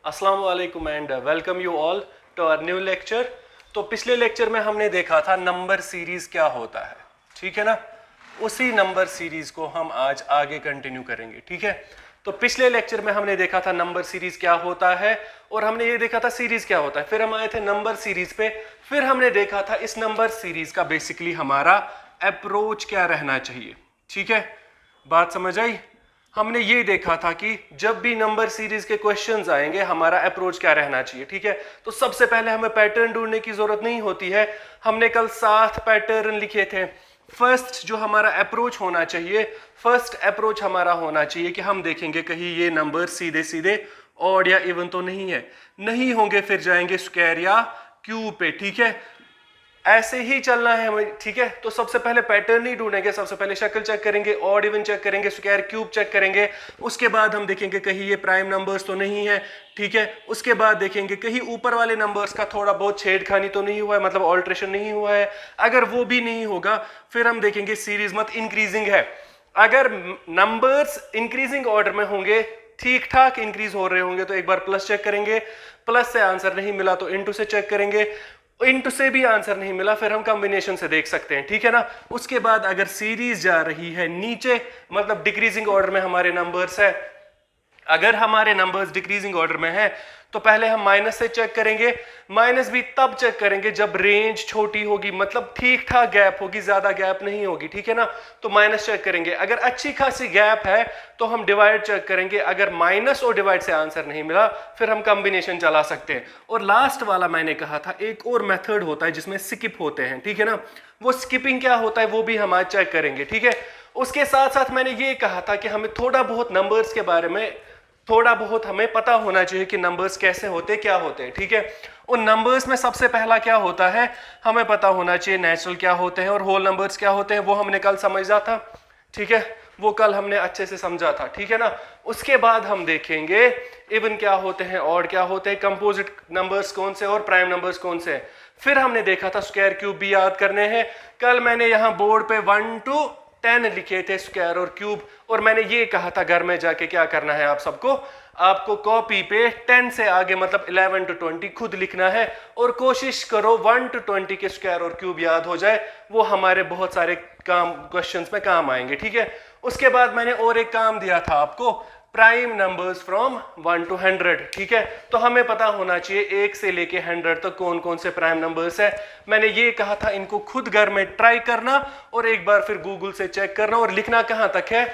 अस्सलाम वालेकुम and welcome you all to our new lecture. तो पिछले लेक्चर में हमने देखा था नंबर सीरीज क्या होता है, ठीक है ना। उसी नंबर सीरीज को हम आज आगे कंटिन्यू करेंगे, ठीक है। तो पिछले लेक्चर में हमने देखा था नंबर सीरीज क्या होता है और हमने ये देखा था सीरीज क्या होता है। फिर हम आए थे नंबर सीरीज पे, फिर हमने देखा था इस नंबर सीरीज का बेसिकली हमारा अप्रोच क्या रहना चाहिए, ठीक है। बात समझ आई। हमने ये देखा था कि जब भी नंबर सीरीज के क्वेश्चंस आएंगे हमारा अप्रोच क्या रहना चाहिए, ठीक है। तो सबसे पहले हमें पैटर्न ढूंढने की जरूरत नहीं होती है। हमने कल 7 पैटर्न लिखे थे। फर्स्ट जो हमारा अप्रोच होना चाहिए, फर्स्ट अप्रोच हमारा होना चाहिए कि हम देखेंगे कहीं ये नंबर सीधे सीधे ऑड या इवन तो नहीं है। नहीं होंगे फिर जाएंगे स्क्वायर या क्यूब पे, ठीक है। ऐसे ही चलना है हमें, ठीक है। तो सबसे पहले पैटर्न नहीं ढूंढेंगे, सबसे पहले शक्ल चेक करेंगे, ऑड इवन चेक करेंगे, स्क्वायर क्यूब चेक करेंगे। उसके बाद हम देखेंगे कहीं ये प्राइम नंबर्स तो नहीं है, ठीक है। उसके बाद देखेंगे कहीं ऊपर वाले नंबर्स का थोड़ा बहुत छेड़खानी तो नहीं हुआ है, मतलब ऑल्ट्रेशन नहीं हुआ है। अगर वो भी नहीं होगा फिर हम देखेंगे सीरीज मत इंक्रीजिंग है। अगर नंबर्स इंक्रीजिंग ऑर्डर में होंगे, ठीक ठाक इंक्रीज हो रहे होंगे तो एक बार प्लस चेक करेंगे। प्लस से आंसर नहीं मिला तो इनटू से चेक करेंगे। इनटू से भी आंसर नहीं मिला फिर हम कॉम्बिनेशन से देख सकते हैं, ठीक है ना। उसके बाद अगर सीरीज जा रही है नीचे, मतलब डिक्रीजिंग ऑर्डर में हमारे नंबर्स है, अगर हमारे नंबर्स डिक्रीजिंग ऑर्डर में है तो पहले हम माइनस से चेक करेंगे। माइनस भी तब चेक करेंगे जब रेंज छोटी होगी, मतलब ठीक ठाक गैप होगी, ज्यादा गैप नहीं होगी, ठीक है ना। तो माइनस चेक करेंगे। अगर अच्छी खासी गैप है तो हम डिवाइड चेक करेंगे। अगर माइनस और डिवाइड से आंसर नहीं मिला फिर हम कॉम्बिनेशन चला सकते हैं। और लास्ट वाला मैंने कहा था एक और मेथड होता है जिसमें स्किप होते हैं, ठीक है ना। वो स्किपिंग क्या होता है वो भी हम आज चेक करेंगे, ठीक है। उसके साथ साथ मैंने ये कहा था कि हमें थोड़ा बहुत नंबर्स के बारे में थोड़ा बहुत हमें पता होना चाहिए कि नंबर्स कैसे होते क्या होते हैं, ठीक है। उन नंबर्स में सबसे पहला क्या होता है हमें पता होना चाहिए, नेचुरल क्या होते हैं और होल नंबर्स क्या होते हैं। वो हमने कल समझा था, ठीक है। वो कल हमने अच्छे से समझा था, ठीक है ना। उसके बाद हम देखेंगे इवन क्या होते हैं, ऑड क्या होते हैं, कंपोजिट नंबर्स कौन से और प्राइम नंबर्स कौन से हैं। फिर हमने देखा था स्क्वायर क्यूब भी याद करने हैं। कल मैंने यहाँ बोर्ड पे 1 to 10 लिखे थे स्क्वायर और क्यूब, और मैंने ये कहा था घर में जाके क्या करना है आप सबको, आपको कॉपी पे 10 से आगे मतलब 11 to 20 खुद लिखना है और कोशिश करो 1 to 20 के स्क्वायर और क्यूब याद हो जाए। वो हमारे बहुत सारे काम क्वेश्चंस में काम आएंगे, ठीक है। उसके बाद मैंने और एक काम दिया था आपको, प्राइम नंबर्स फ्रॉम 1 to 100, ठीक है। तो हमें पता होना चाहिए 1 से लेके 100 तक कौन कौन से प्राइम नंबर्स है। मैंने ये कहा था इनको खुद घर में ट्राई करना और एक बार फिर गूगल से चेक करना, और लिखना कहां तक है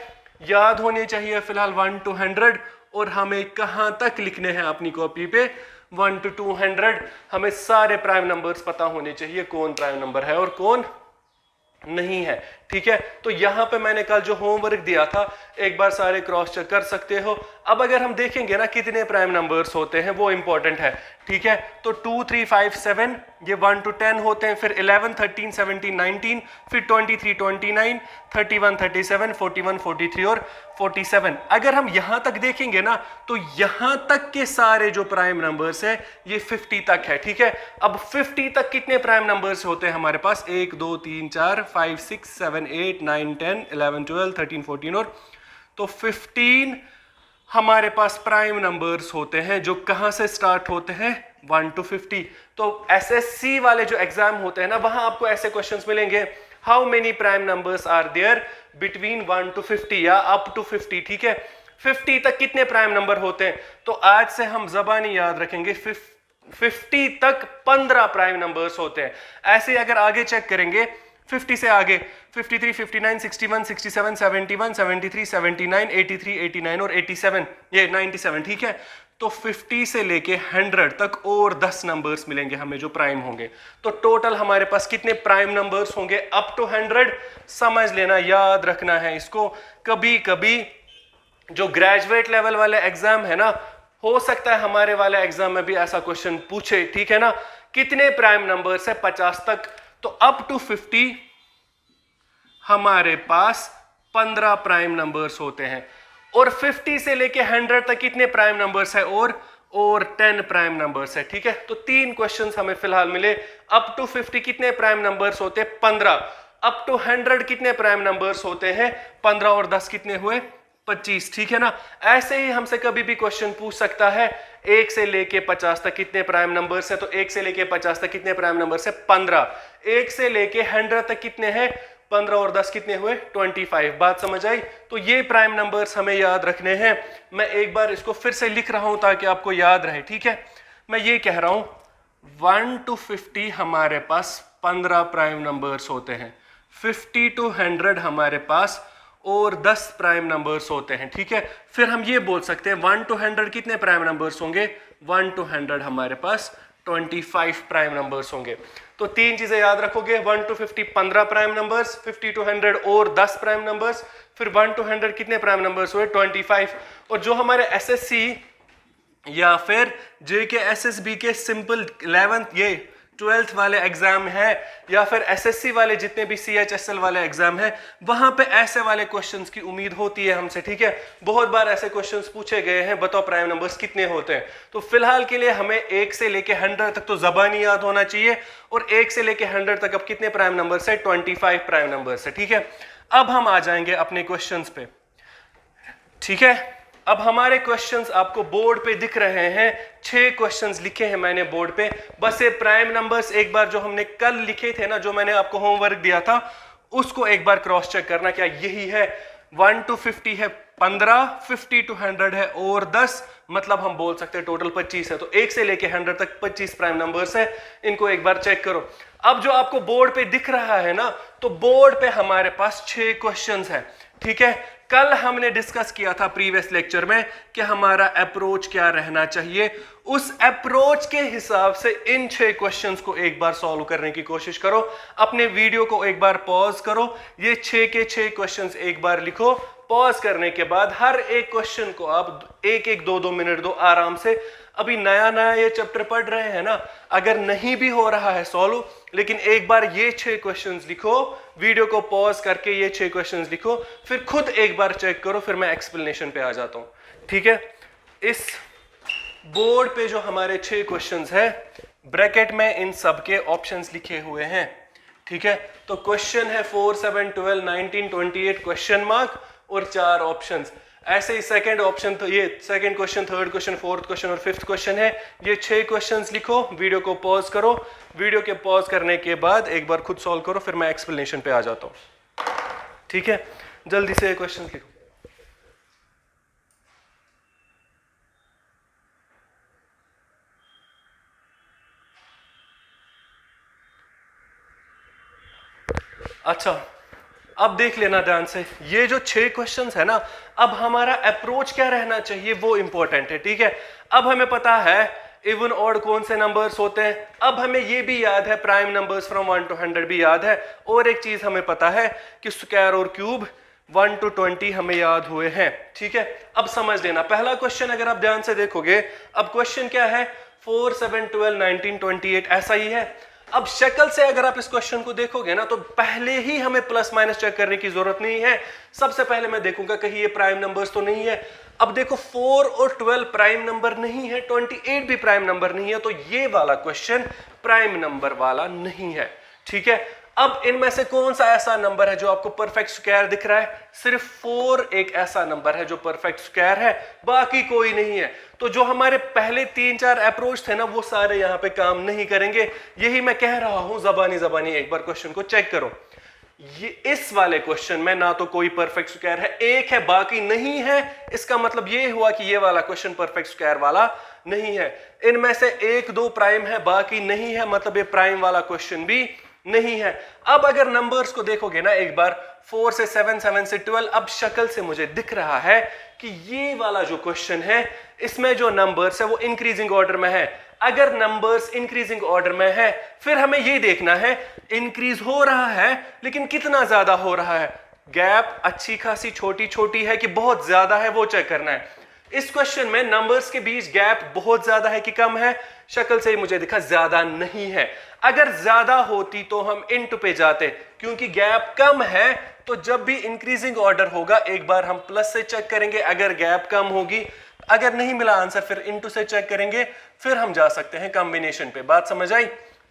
याद होने चाहिए फिलहाल 1 to 100, और हमें कहां तक लिखने हैं अपनी कॉपी पे 1 to 200। हमें सारे प्राइम नंबर्स पता होने चाहिए कौन प्राइम नंबर है और कौन नहीं है, ठीक है। तो यहां पे मैंने कल जो होमवर्क दिया था एक बार सारे क्रॉस चेक कर सकते हो। अब अगर हम देखेंगे ना कितने प्राइम नंबर्स होते हैं वो इंपॉर्टेंट है, ठीक है। तो 2 3 5 7 ये 1 to 10 होते हैं, फिर 11 13 17 19, फिर 23 29 31 37 41 43 और 47। अगर हम यहां तक देखेंगे ना तो यहां तक के सारे जो प्राइम नंबर्स है ये 50 तक है, ठीक है। अब 50 तक कितने प्राइम नंबर्स होते हैं हमारे पास, 1 2 3 4 5 6 7 8 9 10 11 12 13 14 और तो 15 हमारे पास प्राइम नंबर्स होते हैं जो कहां से स्टार्ट होते हैं 1 to 50। तो एसएससी वाले जो एग्जाम होते हैं ना वहां आपको ऐसे क्वेश्चंस मिलेंगे, how many prime numbers are there between 1 to 50 या अप टू 50, ठीक है। 50 तक कितने प्राइम नंबर होते हैं, तो आज से हम ज़बानी याद रखेंगे 50 तक 15 प्राइम नंबर्स होते हैं। ऐसे अगर आगे चेक करेंगे 50 से आगे 53 59 61 67 71 73 79 83 89 और 87 ये 97, ठीक है। तो 50 से लेके 100 तक और 10 नंबर्स मिलेंगे हमें जो प्राइम होंगे। तो टोटल हमारे पास कितने प्राइम नंबर्स होंगे अप टू 100, समझ लेना, याद रखना है इसको। कभी कभी जो ग्रेजुएट लेवल वाले एग्जाम है ना, हो सकता है हमारे वाले एग्जाम में भी ऐसा क्वेश्चन पूछे, ठीक है ना। कितने प्राइम नंबर्स है 50 तक, तो अप टू 50 हमारे पास 15 प्राइम नंबर्स होते हैं, और 50 से लेके 100 तक कितने प्राइम नंबर्स है और 10 प्राइम नंबर्स है, ठीक है। तो 3 क्वेश्चंस हमें फिलहाल मिले। अप टू 50 कितने प्राइम नंबर्स होते हैं 15, अप टू 100 कितने प्राइम नंबर्स होते हैं 15 और 10 कितने हुए 25, ठीक है ना। ऐसे ही हमसे कभी भी क्वेश्चन पूछ सकता है 1 से लेके 50 तक कितने प्राइम नंबर्स है, तो 1 से लेके 50 तक कितने प्राइम नंबर्स है, 15। 1 से लेके 100 तक कितने हैं, 15 और 10 कितने हुए, 25। बात समझ आई। तो ये प्राइम नंबर्स हमें याद रखने हैं। मैं एक बार इसको फिर से लिख रहा हूं ताकि आपको याद रहे, ठीक है। मैं ये कह रहा हूं 1 to 50 हमारे पास 15 प्राइम नंबर्स होते हैं, 50 to 100 हमारे पास और 10 प्राइम नंबर्स होते हैं, ठीक है। फिर हम ये बोल सकते हैं 1 to 100 कितने प्राइम नंबर्स होंगे, 1 to 100 हमारे पास 25 प्राइम नंबर्स होंगे। तो तीन चीजें याद रखोगे, 1 to 50 15 प्राइम नंबर्स, 50 to 100 और 10 प्राइम नंबर्स, फिर 1 to 100 कितने प्राइम नंबर्स हुए, 25। और जो हमारे एसएससी या फिर JKSSB के सिंपल 11th ये 12th वाले एग्जाम है, या फिर एसएससी वाले जितने भी CHSL वाले एग्जाम है, वहां पे ऐसे वाले क्वेश्चंस की उम्मीद होती है हमसे, ठीक है। बहुत बार ऐसे क्वेश्चंस पूछे गए हैं, बताओ प्राइम नंबर्स कितने होते हैं। तो फिलहाल के लिए हमें 1 से लेके 100 तक तो ज़बानी याद होना चाहिए, और 1 से लेके 100 तक अब कितने प्राइम नंबर्स है, 25 प्राइम नंबर्स है, ठीक है। अब हम आ जाएंगे अपने क्वेश्चंस पे, ठीक है। अब हमारे क्वेश्चंस आपको बोर्ड पे दिख रहे हैं, 6 क्वेश्चंस लिखे हैं मैंने बोर्ड पे। बस ये प्राइम नंबर्स एक बार जो हमने कल लिखे थे ना, जो मैंने आपको होमवर्क दिया था, उसको एक बार क्रॉस चेक करना, क्या यही है। 1 to 50 है 15, 50 to 100 है और 10, मतलब हम बोल सकते हैं टोटल 25 है। तो 1 से लेके 100 तक 25 प्राइम नंबर्स है, इनको एक बार चेक करो। अब जो आपको बोर्ड पे दिख रहा है ना, तो बोर्ड पे हमारे पास 6 क्वेश्चंस है, ठीक है। कल हमने डिस्कस किया था प्रीवियस लेक्चर में कि हमारा अप्रोच क्या रहना चाहिए। उस अप्रोच के हिसाब से इन 6 क्वेश्चंस को एक बार सॉल्व करने की कोशिश करो। अपने वीडियो को एक बार पॉज करो, ये 6 के 6 क्वेश्चंस एक बार लिखो। पॉज करने के बाद हर एक क्वेश्चन को आप 1-1, 2-2 मिनट दो आराम से। अभी नया नया ये चैप्टर पढ़ रहे हैं ना, अगर नहीं भी हो रहा है सॉल्व, लेकिन एक बार ये 6 क्वेश्चंस लिखो, वीडियो को पॉज करके ये 6 क्वेश्चंस लिखो, फिर खुद एक बार चेक करो, फिर मैं एक्सप्लेनेशन पे आ जाता हूं, ठीक है। इस बोर्ड पे जो हमारे 6 क्वेश्चंस है, ब्रैकेट में इन सब के ऑप्शंस लिखे हुए हैं, ठीक है। तो क्वेश्चन है 4, 7, 12, 19, 28 क्वेश्चन मार्क और 4 ऑप्शंस। ऐसे ही सेकंड ऑप्शन, तो ये second question, third question, fourth question और फिफ्थ क्वेश्चन है। ये 6 क्वेश्चंस लिखो, वीडियो को पॉज करो, वीडियो के पॉज करने के बाद एक बार खुद सॉल्व करो, फिर मैं एक्सप्लेनेशन पे आ जाता हूं, ठीक है। जल्दी से क्वेश्चन लिखो। अच्छा, अब देख लेना ध्यान से, ये जो 6 क्वेश्चंस है ना, अब हमारा अप्रोच क्या रहना चाहिए वो इंपॉर्टेंट है, ठीक है। अब हमें पता है इवन ऑड कौन से नंबर्स होते हैं, अब हमें ये भी याद है प्राइम नंबर्स फ्रॉम 1 to 100 भी याद है, और एक चीज हमें पता है कि स्क्वायर और क्यूब 1 to 20 हमें याद हुए हैं, ठीक है। अब समझ लेना पहला क्वेश्चन, अगर आप ध्यान से देखोगे, अब क्वेश्चन क्या है, 4, 7, 12, 19, 28 ऐसा ही है। अब शक्ल से अगर आप इस क्वेश्चन को देखोगे ना, तो पहले ही हमें प्लस माइनस चेक करने की जरूरत नहीं है। सबसे पहले मैं देखूंगा कहीं ये प्राइम नंबर्स तो नहीं है। अब देखो 4 और 12 प्राइम नंबर नहीं है, 28 भी प्राइम नंबर नहीं है, तो ये वाला क्वेश्चन प्राइम नंबर वाला नहीं है, ठीक है। अब इनमें से कौन सा ऐसा नंबर है जो आपको परफेक्ट स्क्वायर दिख रहा है, सिर्फ 4 एक ऐसा नंबर है जो परफेक्ट स्क्वायर है, बाकी कोई नहीं है। तो जो हमारे पहले 3-4 अप्रोच थे ना, वो सारे यहां पे काम नहीं करेंगे। यही मैं कह रहा हूं, जबानी एक बार क्वेश्चन को चेक करो। ये इस वाले क्वेश्चन में ना तो कोई परफेक्ट स्क्वायर है, एक है बाकी नहीं है, इसका मतलब ये हुआ कि ये वाला क्वेश्चन परफेक्ट स्क्वायर वाला नहीं है। इनमें से 1-2 प्राइम है, बाकी नहीं है, मतलब ये प्राइम वाला क्वेश्चन भी नहीं है। अब अगर नंबर्स को देखोगे ना एक बार, 4 से 7, 7 से 12, अब शक्ल से मुझे दिख रहा है कि ये वाला जो क्वेश्चन है, इसमें जो नंबर्स है वो इंक्रीजिंग ऑर्डर में है। अगर नंबर्स इंक्रीजिंग ऑर्डर में है, फिर हमें ये देखना है इंक्रीज हो रहा है, लेकिन कितना ज्यादा हो रहा है, गैप अच्छी खासी छोटी छोटी है कि बहुत ज्यादा है, वो चेक करना है। इस क्वेश्चन में नंबर्स के बीच गैप बहुत ज्यादा है कि कम है, शक्ल से ही मुझे दिखा ज्यादा नहीं है। अगर ज्यादा होती तो हम इनटू पे जाते, क्योंकि गैप कम है, तो जब भी इंक्रीजिंग ऑर्डर होगा एक बार हम प्लस से चेक करेंगे, अगर गैप कम होगी, अगर नहीं मिला आंसर फिर इनटू से चेक करेंगे, फिर हम जा सकते हैं कॉम्बिनेशन पे। बात समझ आई,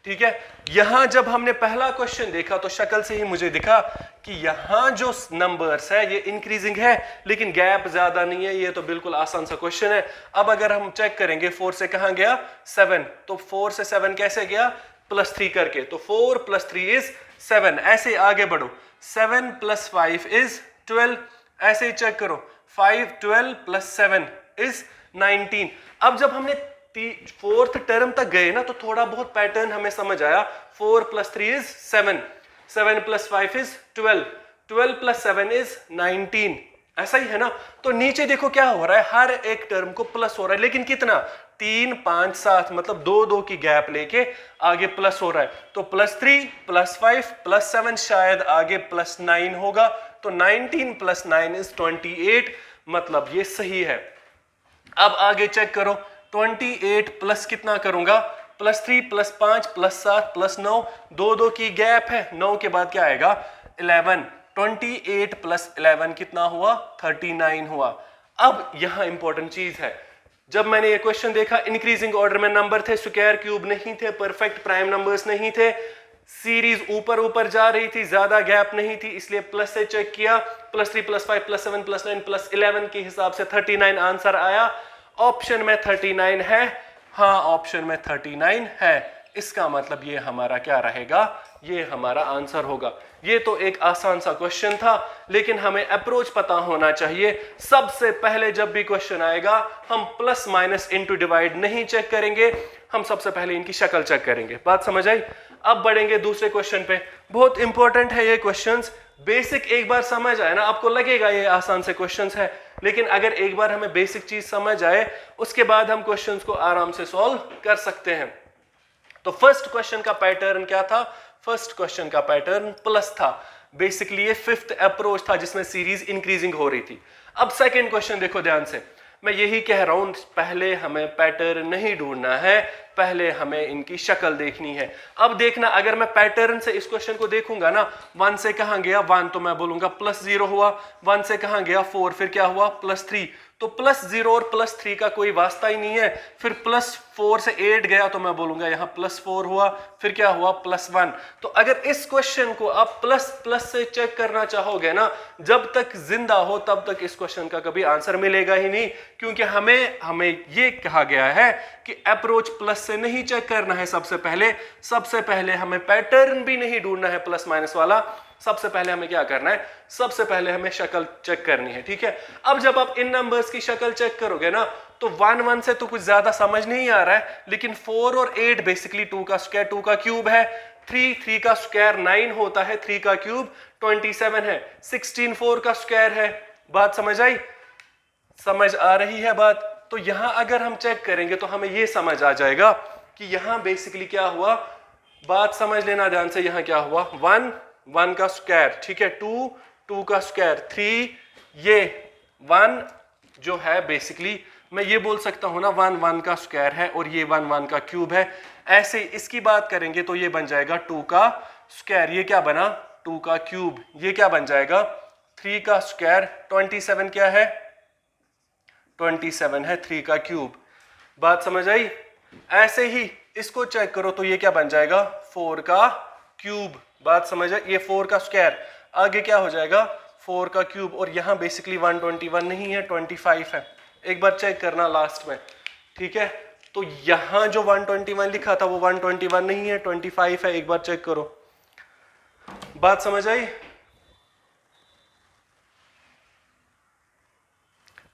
ठीक है, यहां जब हमने पहला क्वेश्चन देखा तो शक्ल से ही मुझे दिखा कि यहां जो नंबर्स है ये इंक्रीजिंग है लेकिन गैप ज्यादा नहीं है, ये तो बिल्कुल आसान सा क्वेश्चन है। अब अगर हम चेक करेंगे 4 से कहां गया 7, तो 4 से 7 कैसे गया +3 करके, तो 4 + 3 इज 7। ऐसे आगे बढ़ो, 7 + 5 इज 12, ऐसे ही चेक करो 5 12 + 7 इज 19। अब जब हमने 4th टर्म तक गए ना तो थोड़ा बहुत पैटर्न हमें समझ आया। 4 + 3 इज 7, 7 + 5 इज 12, 12 + 7 इज 19, ऐसा ही है ना। तो नीचे देखो क्या हो रहा है, हर एक टर्म को प्लस हो रहा है, लेकिन कितना 3 5 7, मतलब 2 2 की गैप लेके आगे प्लस हो रहा है। तो +3 +5 +7 शायद आगे +9 होगा, तो 19 + 9 इज 28, मतलब ये सही है। अब आगे चेक करो 28 प्लस कितना करूंगा +3 +5 +7 +9, 2 2 की गैप है, 9 के बाद क्या आएगा 11, 28 + 11 कितना हुआ 39 हुआ। अब यहां इंपॉर्टेंट चीज है, जब मैंने ये क्वेश्चन देखा इंक्रीजिंग ऑर्डर में नंबर थे, स्क्वायर क्यूब नहीं थे, परफेक्ट प्राइम नंबर्स नहीं थे, सीरीज ऊपर ऊपर जा रही थी, ज्यादा गैप नहीं थी, इसलिए प्लस से चेक किया, +3 +5 +7 +9 +11 के हिसाब से 39 आंसर आया। ऑप्शन में 39 है, हाँ ऑप्शन में 39 है, इसका मतलब ये हमारा क्या रहेगा, ये हमारा आंसर होगा। ये तो एक आसान सा क्वेश्चन था, लेकिन हमें अप्रोच पता होना चाहिए। सबसे पहले जब भी क्वेश्चन आएगा हम प्लस माइनस इनटू डिवाइड नहीं चेक करेंगे, हम सबसे पहले इनकी शक्ल चेक करेंगे। बात समझ आई? अब बढ़ेंगे दूसरे क्वेश्चन पे। बहुत इंपॉर्टेंट है ये क्वेश्चंस, बेसिक एक बार समझ आए ना, आपको लगेगा ये आसान से क्वेश्चंस है, लेकिन अगर एक बार हमें बेसिक चीज समझ आए उसके बाद हम क्वेश्चंस को आराम से सॉल्व कर सकते हैं। तो फर्स्ट क्वेश्चन का पैटर्न क्या था, फर्स्ट क्वेश्चन का पैटर्न प्लस था, बेसिकली ये 5th अप्रोच था जिसमें सीरीज इंक्रीजिंग हो रही थी। अब सेकंड क्वेश्चन देखो ध्यान से, मैं यही कह रहा हूं पहले हमें पैटर्न नहीं ढूंढना है, पहले हमें इनकी शक्ल देखनी है। अब देखना, अगर मैं पैटर्न से इस क्वेश्चन को देखूंगा ना, 1 से कहां गया 1, तो मैं बोलूंगा +0 हुआ, 1 से कहां गया 4, फिर क्या हुआ +3, तो +0 और +3 का कोई वास्ता ही नहीं है। फिर +4 से 8 गया तो मैं बोलूंगा यहाँ +4 हुआ, फिर क्या हुआ +1। तो अगर इस क्वेश्चन को आप प्लस से चेक करना चाहोगे ना, जब तक जिंदा हो तब तक इस क्वेश्चन का कभी आंसर मिलेगा ही नहीं, क्योंकि हमें ये कहा गया है कि अप्रोच प्लस से नहीं चेक करना है। सबसे पहले हमें पैटर्न भी नहीं ढूंढना है प्लस माइनस वाला, सबसे पहले हमें क्या करना है, सबसे पहले हमें शक्ल चेक करनी है, ठीक है। अब जब आप इन नंबर्स की शक्ल चेक करोगे ना, तो 1 1 से तो कुछ ज्यादा समझ नहीं आ रहा है, लेकिन 4 और 8 बेसिकली 2 का स्क्वायर 2 का क्यूब है, 3 का स्क्वायर 9 होता है, 3 का क्यूब 27 है, 16 4 का स्क्वायर है। बात समझ आई? समझ आ रही है बात? तो यहां अगर हम चेक करेंगे तो हमें यह समझ आ जाएगा कि यहां बेसिकली क्या हुआ, बात समझ लेना ध्यान से। यहां क्या हुआ, 1 1 का स्क्वायर, ठीक है, 2 2 का स्क्वायर, 3, ये 1 जो है बेसिकली मैं ये बोल सकता हूं ना 1 1 का स्क्वायर है और ये 1 1 का क्यूब है। ऐसे इसकी बात करेंगे तो ये बन जाएगा 2 का स्क्वायर, ये क्या बना 2 का क्यूब, ये क्या बन जाएगा 3 का स्क्वायर, 27 क्या है 27 है 3 का क्यूब। बात समझ आई? ऐसे ही इसको चेक करो तो ये क्या बन जाएगा 4 का क्यूब। बात समझ आई? ये 4 का स्क्वायर, आगे क्या हो जाएगा 4 का क्यूब, और यहां बेसिकली 121 नहीं है 25 है। एक बार चेक करना लास्ट में, ठीक है। तो यहां जो 121 लिखा था वो 121 नहीं है 25 है, एक बार चेक करो। बात समझ आई?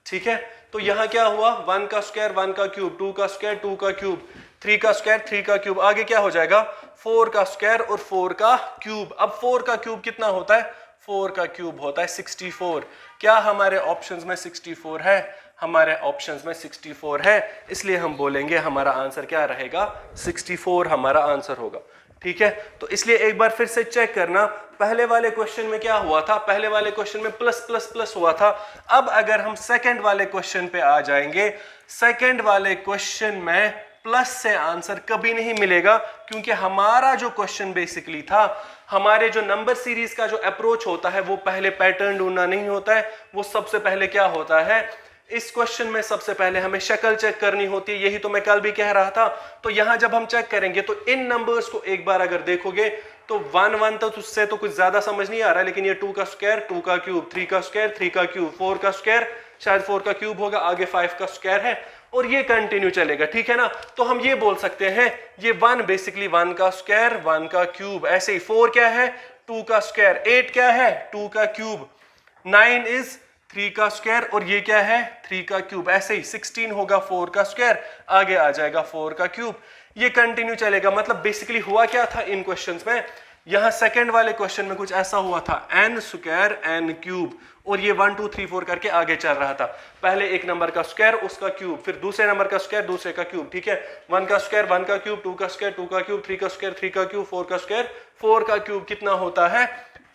ठीक है, तो यहां क्या हुआ 1 का स्क्वायर 1 का क्यूब, 2 का स्क्वायर 2 का क्यूब, 3 का स्क्वायर 3 का क्यूब, आगे क्या हो जाएगा 4 का स्क्वायर और 4 का क्यूब। अब 4 का क्यूब कितना होता है, 4 का क्यूब होता है 64। क्या हमारे ऑप्शंस में 64 है? हमारे ऑप्शंस में 64 है, इसलिए हम बोलेंगे हमारा आंसर क्या रहेगा 64 हमारा आंसर होगा, ठीक है। तो इसलिए एक बार फिर से चेक करना, पहले वाले क्वेश्चन में क्या हुआ था, पहले वाले क्वेश्चन में प्लस प्लस प्लस हुआ था। अब अगर हम सेकंड वाले क्वेश्चन पे आ जाएंगे, सेकंड वाले क्वेश्चन में प्लस से आंसर कभी नहीं मिलेगा, क्योंकि हमारा जो क्वेश्चन बेसिकली था, हमारे जो नंबर सीरीज का जो अप्रोच होता है वो पहले पैटर्न ढूंढना नहीं होता है, वो सबसे पहले क्या होता है इस क्वेश्चन में सबसे पहले हमें शक्ल चेक करनी होती है, यही तो मैं कल भी कह रहा था। तो यहां जब हम चेक करेंगे तो इन नंबर्स को एक बार अगर देखोगे तो 1 1 तो उससे तो कुछ ज्यादा समझ नहीं आ रहा है, लेकिन ये 2 का स्क्वायर 2 का क्यूब, 3 का स्क्वायर 3 का क्यूब, 4 का स्क्वायर शायद 4 का क्यूब होगा, आगे 5 का स्क्वायर है और ये कंटिन्यू चलेगा, ठीक है ना। तो हम ये बोल सकते हैं ये 1 बेसिकली 1 का स्क्वायर 1 का क्यूब, ऐसे ही 4 क्या है 2 का स्क्वायर, 8 क्या है 2 का क्यूब, 9 इज 3 का स्क्वायर और ये क्या है 3 का क्यूब, ऐसे ही 16 होगा 4 का स्क्वायर, आगे आ जाएगा 4 का क्यूब, ये कंटिन्यू चलेगा। मतलब बेसिकली हुआ क्या था इन क्वेश्चंस में, यहां सेकंड वाले क्वेश्चन में कुछ ऐसा हुआ था n स्क्वायर n क्यूब और ये 1 2 3 4 करके आगे चल रहा था, पहले एक नंबर का स्क्वायर उसका क्यूब, फिर दूसरे नंबर का स्क्वायर दूसरे का क्यूब, ठीक है। 1 का स्क्वायर 1 का क्यूब, 2 का स्क्वायर 2 का क्यूब, 3 का स्क्वायर 3 का क्यूब, 4 का स्क्वायर 4 का क्यूब, कितना होता है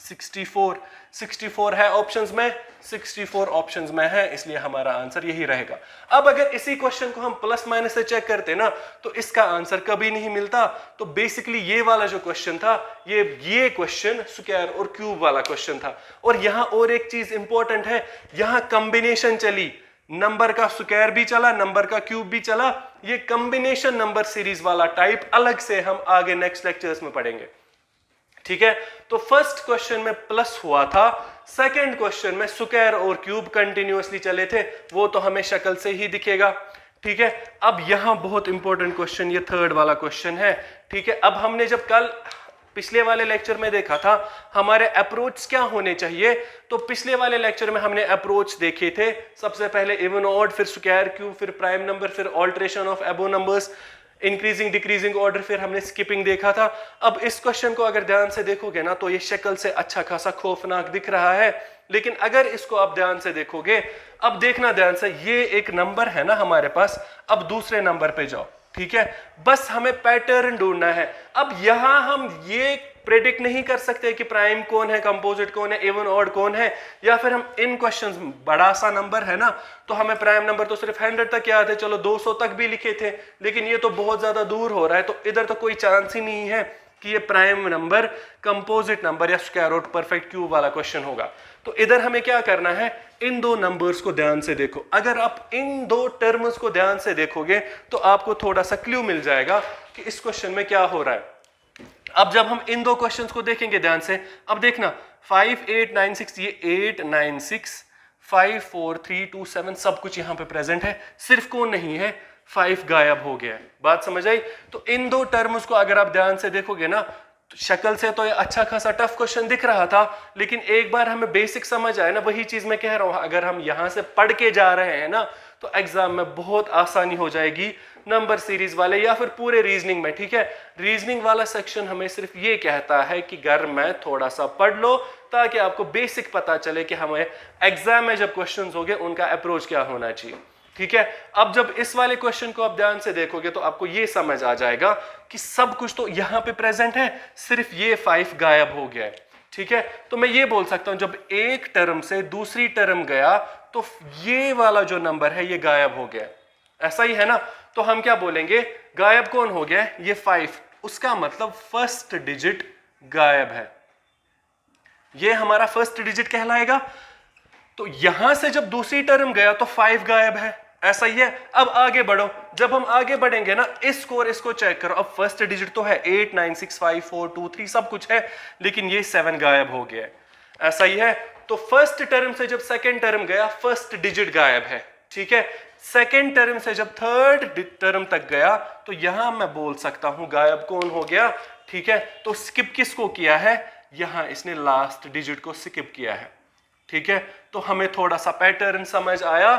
64। 64 है ऑप्शंस में, 64 ऑप्शंस में है, इसलिए हमारा आंसर यही रहेगा। अब अगर इसी क्वेश्चन को हम प्लस माइनस से चेक करते ना तो इसका आंसर कभी नहीं मिलता। तो बेसिकली ये वाला जो क्वेश्चन था ये क्वेश्चन स्क्वायर और क्यूब वाला क्वेश्चन था। और यहां और एक चीज इंपॉर्टेंट है, यहां कॉम्बिनेशन चली, नंबर का स्क्वायर भी चला नंबर का क्यूब भी चला, ये कॉम्बिनेशन नंबर सीरीज वाला टाइप अलग से हम आगे नेक्स्ट लेक्चर्स में पढ़ेंगे, ठीक है। तो फर्स्ट क्वेश्चन में प्लस हुआ था, सेकंड क्वेश्चन में स्क्वायर और क्यूब कंटिन्यूअसली चले थे, वो तो हमें शक्ल से ही दिखेगा, ठीक है। अब यहां बहुत इंपॉर्टेंट क्वेश्चन ये थर्ड वाला क्वेश्चन है, ठीक है। अब हमने जब कल पिछले वाले लेक्चर में देखा था हमारे अप्रोच क्या होने चाहिए, तो पिछले वाले लेक्चर में हमने अप्रोच देखे थे, सबसे पहले इवन ऑड, फिर स्क्वायर क्यूब, फिर प्राइम नंबर, फिर alteration of above numbers, increasing decreasing order, फिर हमने स्किपिंग देखा था। अब इस क्वेश्चन को अगर ध्यान से देखोगे ना तो ये शक्ल से अच्छा खासा खौफनाक दिख रहा है, लेकिन अगर इसको आप ध्यान से देखोगे, अब देखना ध्यान से, ये एक नंबर है ना हमारे पास, अब दूसरे नंबर पे जाओ, ठीक है, बस हमें पैटर्न ढूंढना है। अब यहां हम ये प्रेडिक्ट नहीं कर सकते कि प्राइम कौन है, कंपोजिट कौन है, इवन ऑड कौन है, या फिर हम इन क्वेश्चंस, बड़ा सा नंबर है ना तो हमें प्राइम नंबर तो सिर्फ 100 तक याद है, चलो 200 तक भी लिखे थे, लेकिन ये तो बहुत ज्यादा दूर हो रहा है, तो इधर तो कोई चांस ही नहीं है कि ये प्राइम नंबर, कंपोजिट नंबर या स्क्वायर रूट परफेक्ट क्यूब वाला क्वेश्चन होगा। तो इधर हमें क्या करना है, इन दो नंबर्स को ध्यान से देखो, अगर आप इन दो टर्म्स को ध्यान से देखोगे तो आपको थोड़ा सा क्लू मिल जाएगा कि इस क्वेश्चन में क्या हो रहा है। अब जब हम इन दो क्वेश्चंस को देखेंगे ध्यान से, अब देखना 5 8 9 6, ये 8 9 6 5 4 3 2 7 सब कुछ यहां पे प्रेजेंट है, सिर्फ कौन नहीं है 5 गायब हो गया है। बात समझ आई। तो इन दो टर्म्स को अगर आप ध्यान से देखोगे ना तो शक्ल से तो ये अच्छा खासा टफ क्वेश्चन दिख रहा था, लेकिन एक बार हमें बेसिक समझ आए ना, वही चीज मैं कह रहा हूं, अगर हम यहां से पढ़ के जा रहे हैं ना तो एग्जाम में बहुत आसानी हो जाएगी नंबर सीरीज वाले या फिर पूरे रीजनिंग में, ठीक है। रीजनिंग वाला सेक्शन हमें सिर्फ ये कहता है कि घर में थोड़ा सा पढ़ लो ताकि आपको बेसिक पता चले कि हमें एग्जाम में जब क्वेश्चंस होंगे उनका अप्रोच क्या होना चाहिए, ठीक है। अब जब इस वाले क्वेश्चन को आप ध्यान से देखोगे तो आपको ये समझ आ जाएगा कि सब कुछ तो यहां पे प्रेजेंट है, सिर्फ ये 5 गायब हो गया है, ठीक है। तो मैं ये बोल सकता हूं जब एक टर्म से दूसरी टर्म गया तो ये वाला जो नंबर है ये गायब हो गया, ऐसा ही है ना। तो हम क्या बोलेंगे, गायब कौन हो गया, ये 5, उसका मतलब फर्स्ट डिजिट गायब है, ये हमारा फर्स्ट डिजिट कहलाएगा। तो यहां से जब दूसरी टर्म गया तो 5 गायब है, ऐसा ही है। अब आगे बढ़ो, जब हम आगे बढ़ेंगे ना इसको और इसको चेक करो, अब फर्स्ट डिजिट तो है 8 9 6 5 4 2 3 सब कुछ है, लेकिन ये 7 गायब हो गया है, ऐसा ही है। तो फर्स्ट टर्म से जब सेकंड टर्म गया फर्स्ट डिजिट गायब है, ठीक है। सेकंड टर्म से जब थर्ड टर्म तक गया तो यहां मैं बोल सकता हूं गायब कौन हो गया, ठीक है। तो स्किप किसको किया है, यहां इसने लास्ट डिजिट को स्किप किया है, ठीक है। तो हमें थोड़ा सा पैटर्न समझ आया।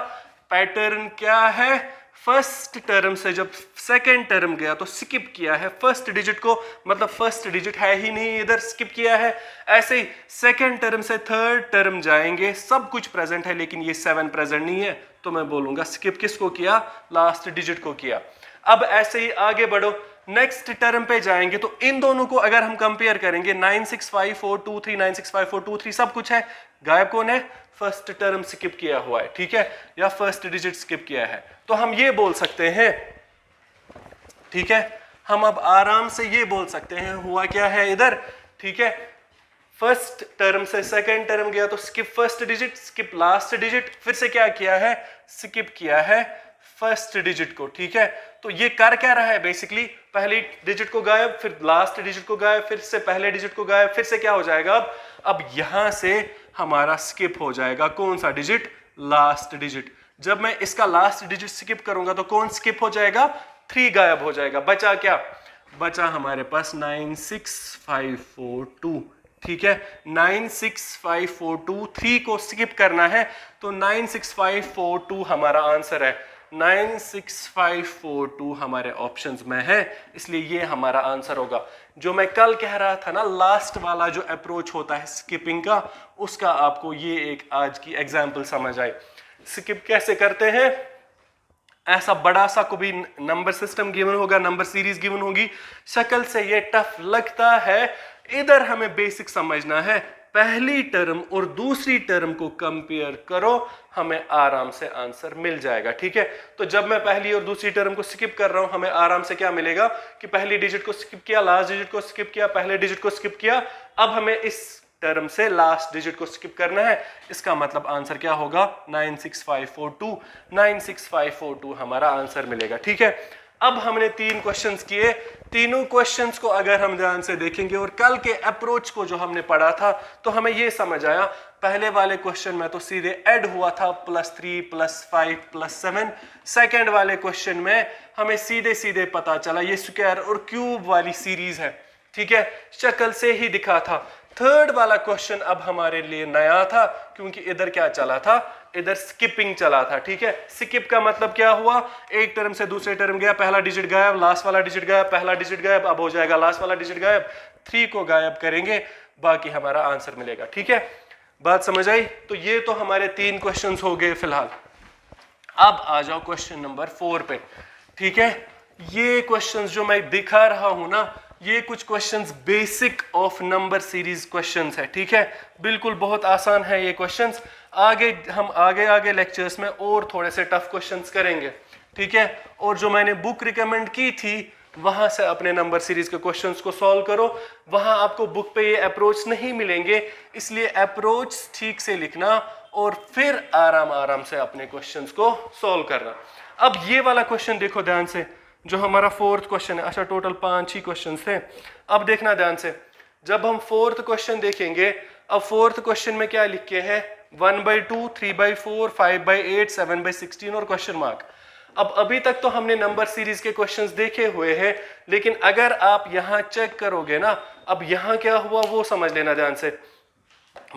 पैटर्न क्या है, फर्स्ट टर्म से जब सेकंड टर्म गया तो स्किप किया है फर्स्ट डिजिट को, मतलब फर्स्ट डिजिट है ही नहीं इधर, स्किप किया है। ऐसे ही सेकंड टर्म से थर्ड टर्म जाएंगे, सब कुछ प्रेजेंट है लेकिन ये 7 प्रेजेंट नहीं है, तो मैं बोलूंगा स्किप किसको किया, लास्ट डिजिट को किया। अब ऐसे ही आगे बढ़ो, नेक्स्ट टर्म पे जाएंगे तो इन दोनों को अगर हम कंपेयर करेंगे 9 6 5 4 2 3 9 6 5 4 2 3 सब कुछ है, गायब कौन है, फर्स्ट टर्म स्किप किया हुआ है, ठीक है, या फर्स्ट डिजिट स्किप किया है। तो हम ये बोल सकते हैं, ठीक है, हम अब आराम से ये बोल सकते हैं हुआ क्या है इधर, ठीक है। फर्स्ट टर्म से सेकंड टर्म गया तो skip first digit, skip last digit, फिर से क्या किया है, स्किप किया है फर्स्ट डिजिट को, ठीक है। तो ये कर क्या रहा है बेसिकली, पहली डिजिट को गायब, फिर लास्ट डिजिट को गायब, फिर से पहले डिजिट को गायब, फिर से क्या हो जाएगा, अब यहां से हमारा स्किप हो जाएगा कौन सा डिजिट, लास्ट डिजिट। जब मैं इसका लास्ट डिजिट स्किप करूंगा तो कौन स्किप हो जाएगा, 3 गायब हो जाएगा। बचा क्या, बचा हमारे पास 96542, ठीक है। 96542, 3 को स्किप करना है तो 96542 हमारा आंसर है। 96542 हमारे ऑप्शंस में है, इसलिए ये हमारा आंसर होगा। जो मैं कल कह रहा था ना, लास्ट वाला जो अप्रोच होता है स्किपिंग का, उसका आपको ये एक आज की एग्जांपल समझ आए। स्किप कैसे करते हैं, ऐसा बड़ा सा को भी नंबर सिस्टम गिवन होगा, नंबर सीरीज गिवन होगी, शक्ल से ये टफ लगता है। इधर हमें बेसिक समझना है, पहली टर्म और दूसरी टर्म को कंपेयर करो, हमें आराम से आंसर मिल जाएगा, ठीक है। तो जब मैं पहली और दूसरी टर्म को स्किप कर रहा हूं, हमें आराम से क्या मिलेगा कि पहली डिजिट को स्किप किया, लास्ट डिजिट को स्किप किया, पहले डिजिट को स्किप किया, अब हमें इस टर्म से लास्ट डिजिट को स्किप करना है। इसका मतलब आंसर क्या होगा, 96542, 96542 हमारा आंसर मिलेगा, ठीक है। अब हमने 3 क्वेश्चंस किए, तीनों क्वेश्चंस को अगर हम ध्यान से देखेंगे और कल के अप्रोच को जो हमने पढ़ा था, तो हमें यह समझ आया, पहले वाले क्वेश्चन में तो सीधे ऐड हुआ था +3 +5 +7। सेकेंड वाले क्वेश्चन में हमें सीधे सीधे पता चला ये स्क्वायर और क्यूब वाली सीरीज है, ठीक है, शक्ल से ही दिखा था। थर्ड वाला क्वेश्चन अब हमारे लिए नया था, क्योंकि इधर क्या चला था, इधर स्किपिंग चला था, ठीक है। स्किप का मतलब क्या हुआ, एक टर्म से दूसरे टर्म गया, पहला डिजिट गायब, लास्ट वाला डिजिट गायब, पहला डिजिट गायब, अब हो जाएगा लास्ट वाला डिजिट गायब, 3 को गायब करेंगे, बाकी हमारा आंसर मिलेगा, ठीक है। बात समझ आई। तो ये तो हमारे 3 क्वेश्चंस हो गए फिलहाल। अब आ जाओ क्वेश्चन नंबर 4 पे, ठीक है। ये क्वेश्चंस जो मैं दिखा रहा हूं ना, ये कुछ questions basic of number series questions है, ठीक है। बिल्कुल बहुत आसान है ये क्वेश्चंस। आगे हम आगे लेक्चर्स में और थोड़े से टफ क्वेश्चंस करेंगे, ठीक है। और जो मैंने बुक रिकमेंड की थी, वहां से अपने नंबर सीरीज के क्वेश्चंस को सॉल्व करो। वहां आपको बुक पे ये अप्रोच नहीं मिलेंगे, इसलिए अप्रोच ठीक से लिखना और फिर आराम से अपने क्वेश्चंस को सॉल्व करना। अब ये वाला क्वेश्चन देखो ध्यान से, जो हमारा 4th क्वेश्चन है। अच्छा, टोटल 5 ही क्वेश्चन थे। अब देखना ध्यान से, जब हम 4th क्वेश्चन देखेंगे, अब 4th क्वेश्चन में क्या लिख के है, 1/2, 3/4, 5/8, 7/16 और क्वेश्चन मार्क। अब अभी तक तो हमने नंबर सीरीज के क्वेश्चंस देखे हुए हैं, लेकिन अगर आप यहां चेक करोगे ना, अब यहां क्या हुआ वो समझ लेना ध्यान से।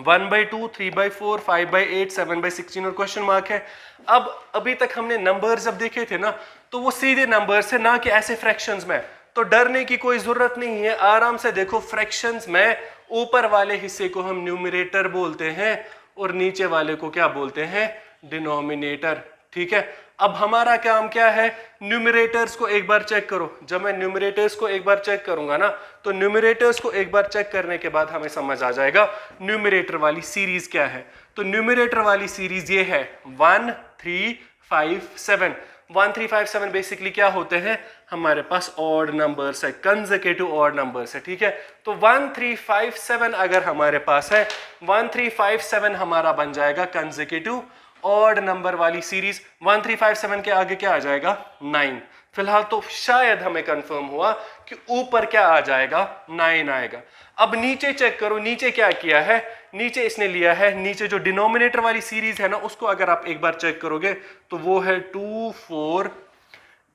1/2, 3/4, 5/8, 7/16 और क्वेश्चन मार्क है। अब अभी तक हमने नंबर जब देखे थे ना, तो वो सीधे नंबर्स है ना कि ऐसे फ्रैक्शंस में। तो डरने की कोई जरूरत नहीं है, आराम से देखो। फ्रैक्शंस में ऊपर वाले हिस्से को हम न्यूमरेटर बोलते हैं और नीचे वाले को क्या बोलते हैं, डिनोमिनेटर, ठीक है। अब हमारा काम क्या है, न्यूमरेटर्स को एक बार चेक करो। जब मैं न्यूमरेटर्स को एक बार चेक करूंगा ना, तो न्यूमरेटर्स को एक बार चेक करने के बाद हमें समझ आ जाएगा न्यूमरेटर वाली सीरीज क्या है। तो न्यूमरेटर वाली सीरीज ये है 1 3 5 7। 1 3 5 7 बेसिकली क्या होते हैं, हमारे पास ऑड नंबर्स है, कंसेक्यूटिव ऑड नंबर्स है, ठीक है। तो 1 3 5 7 अगर हमारे पास है, 1 3 5 7 हमारा बन जाएगा कंसेक्यूटिव ऑड नंबर वाली सीरीज। 1 3 5 7 के आगे क्या आ जाएगा, 9। फिलहाल तो शायद हमें कंफर्म हुआ कि ऊपर क्या आ जाएगा, 9 आएगा। अब नीचे चेक करो, नीचे क्या किया है, नीचे इसने लिया है, नीचे जो डिनोमिनेटर वाली सीरीज है ना, उसको अगर आप एक बार चेक करोगे तो वो है 2 4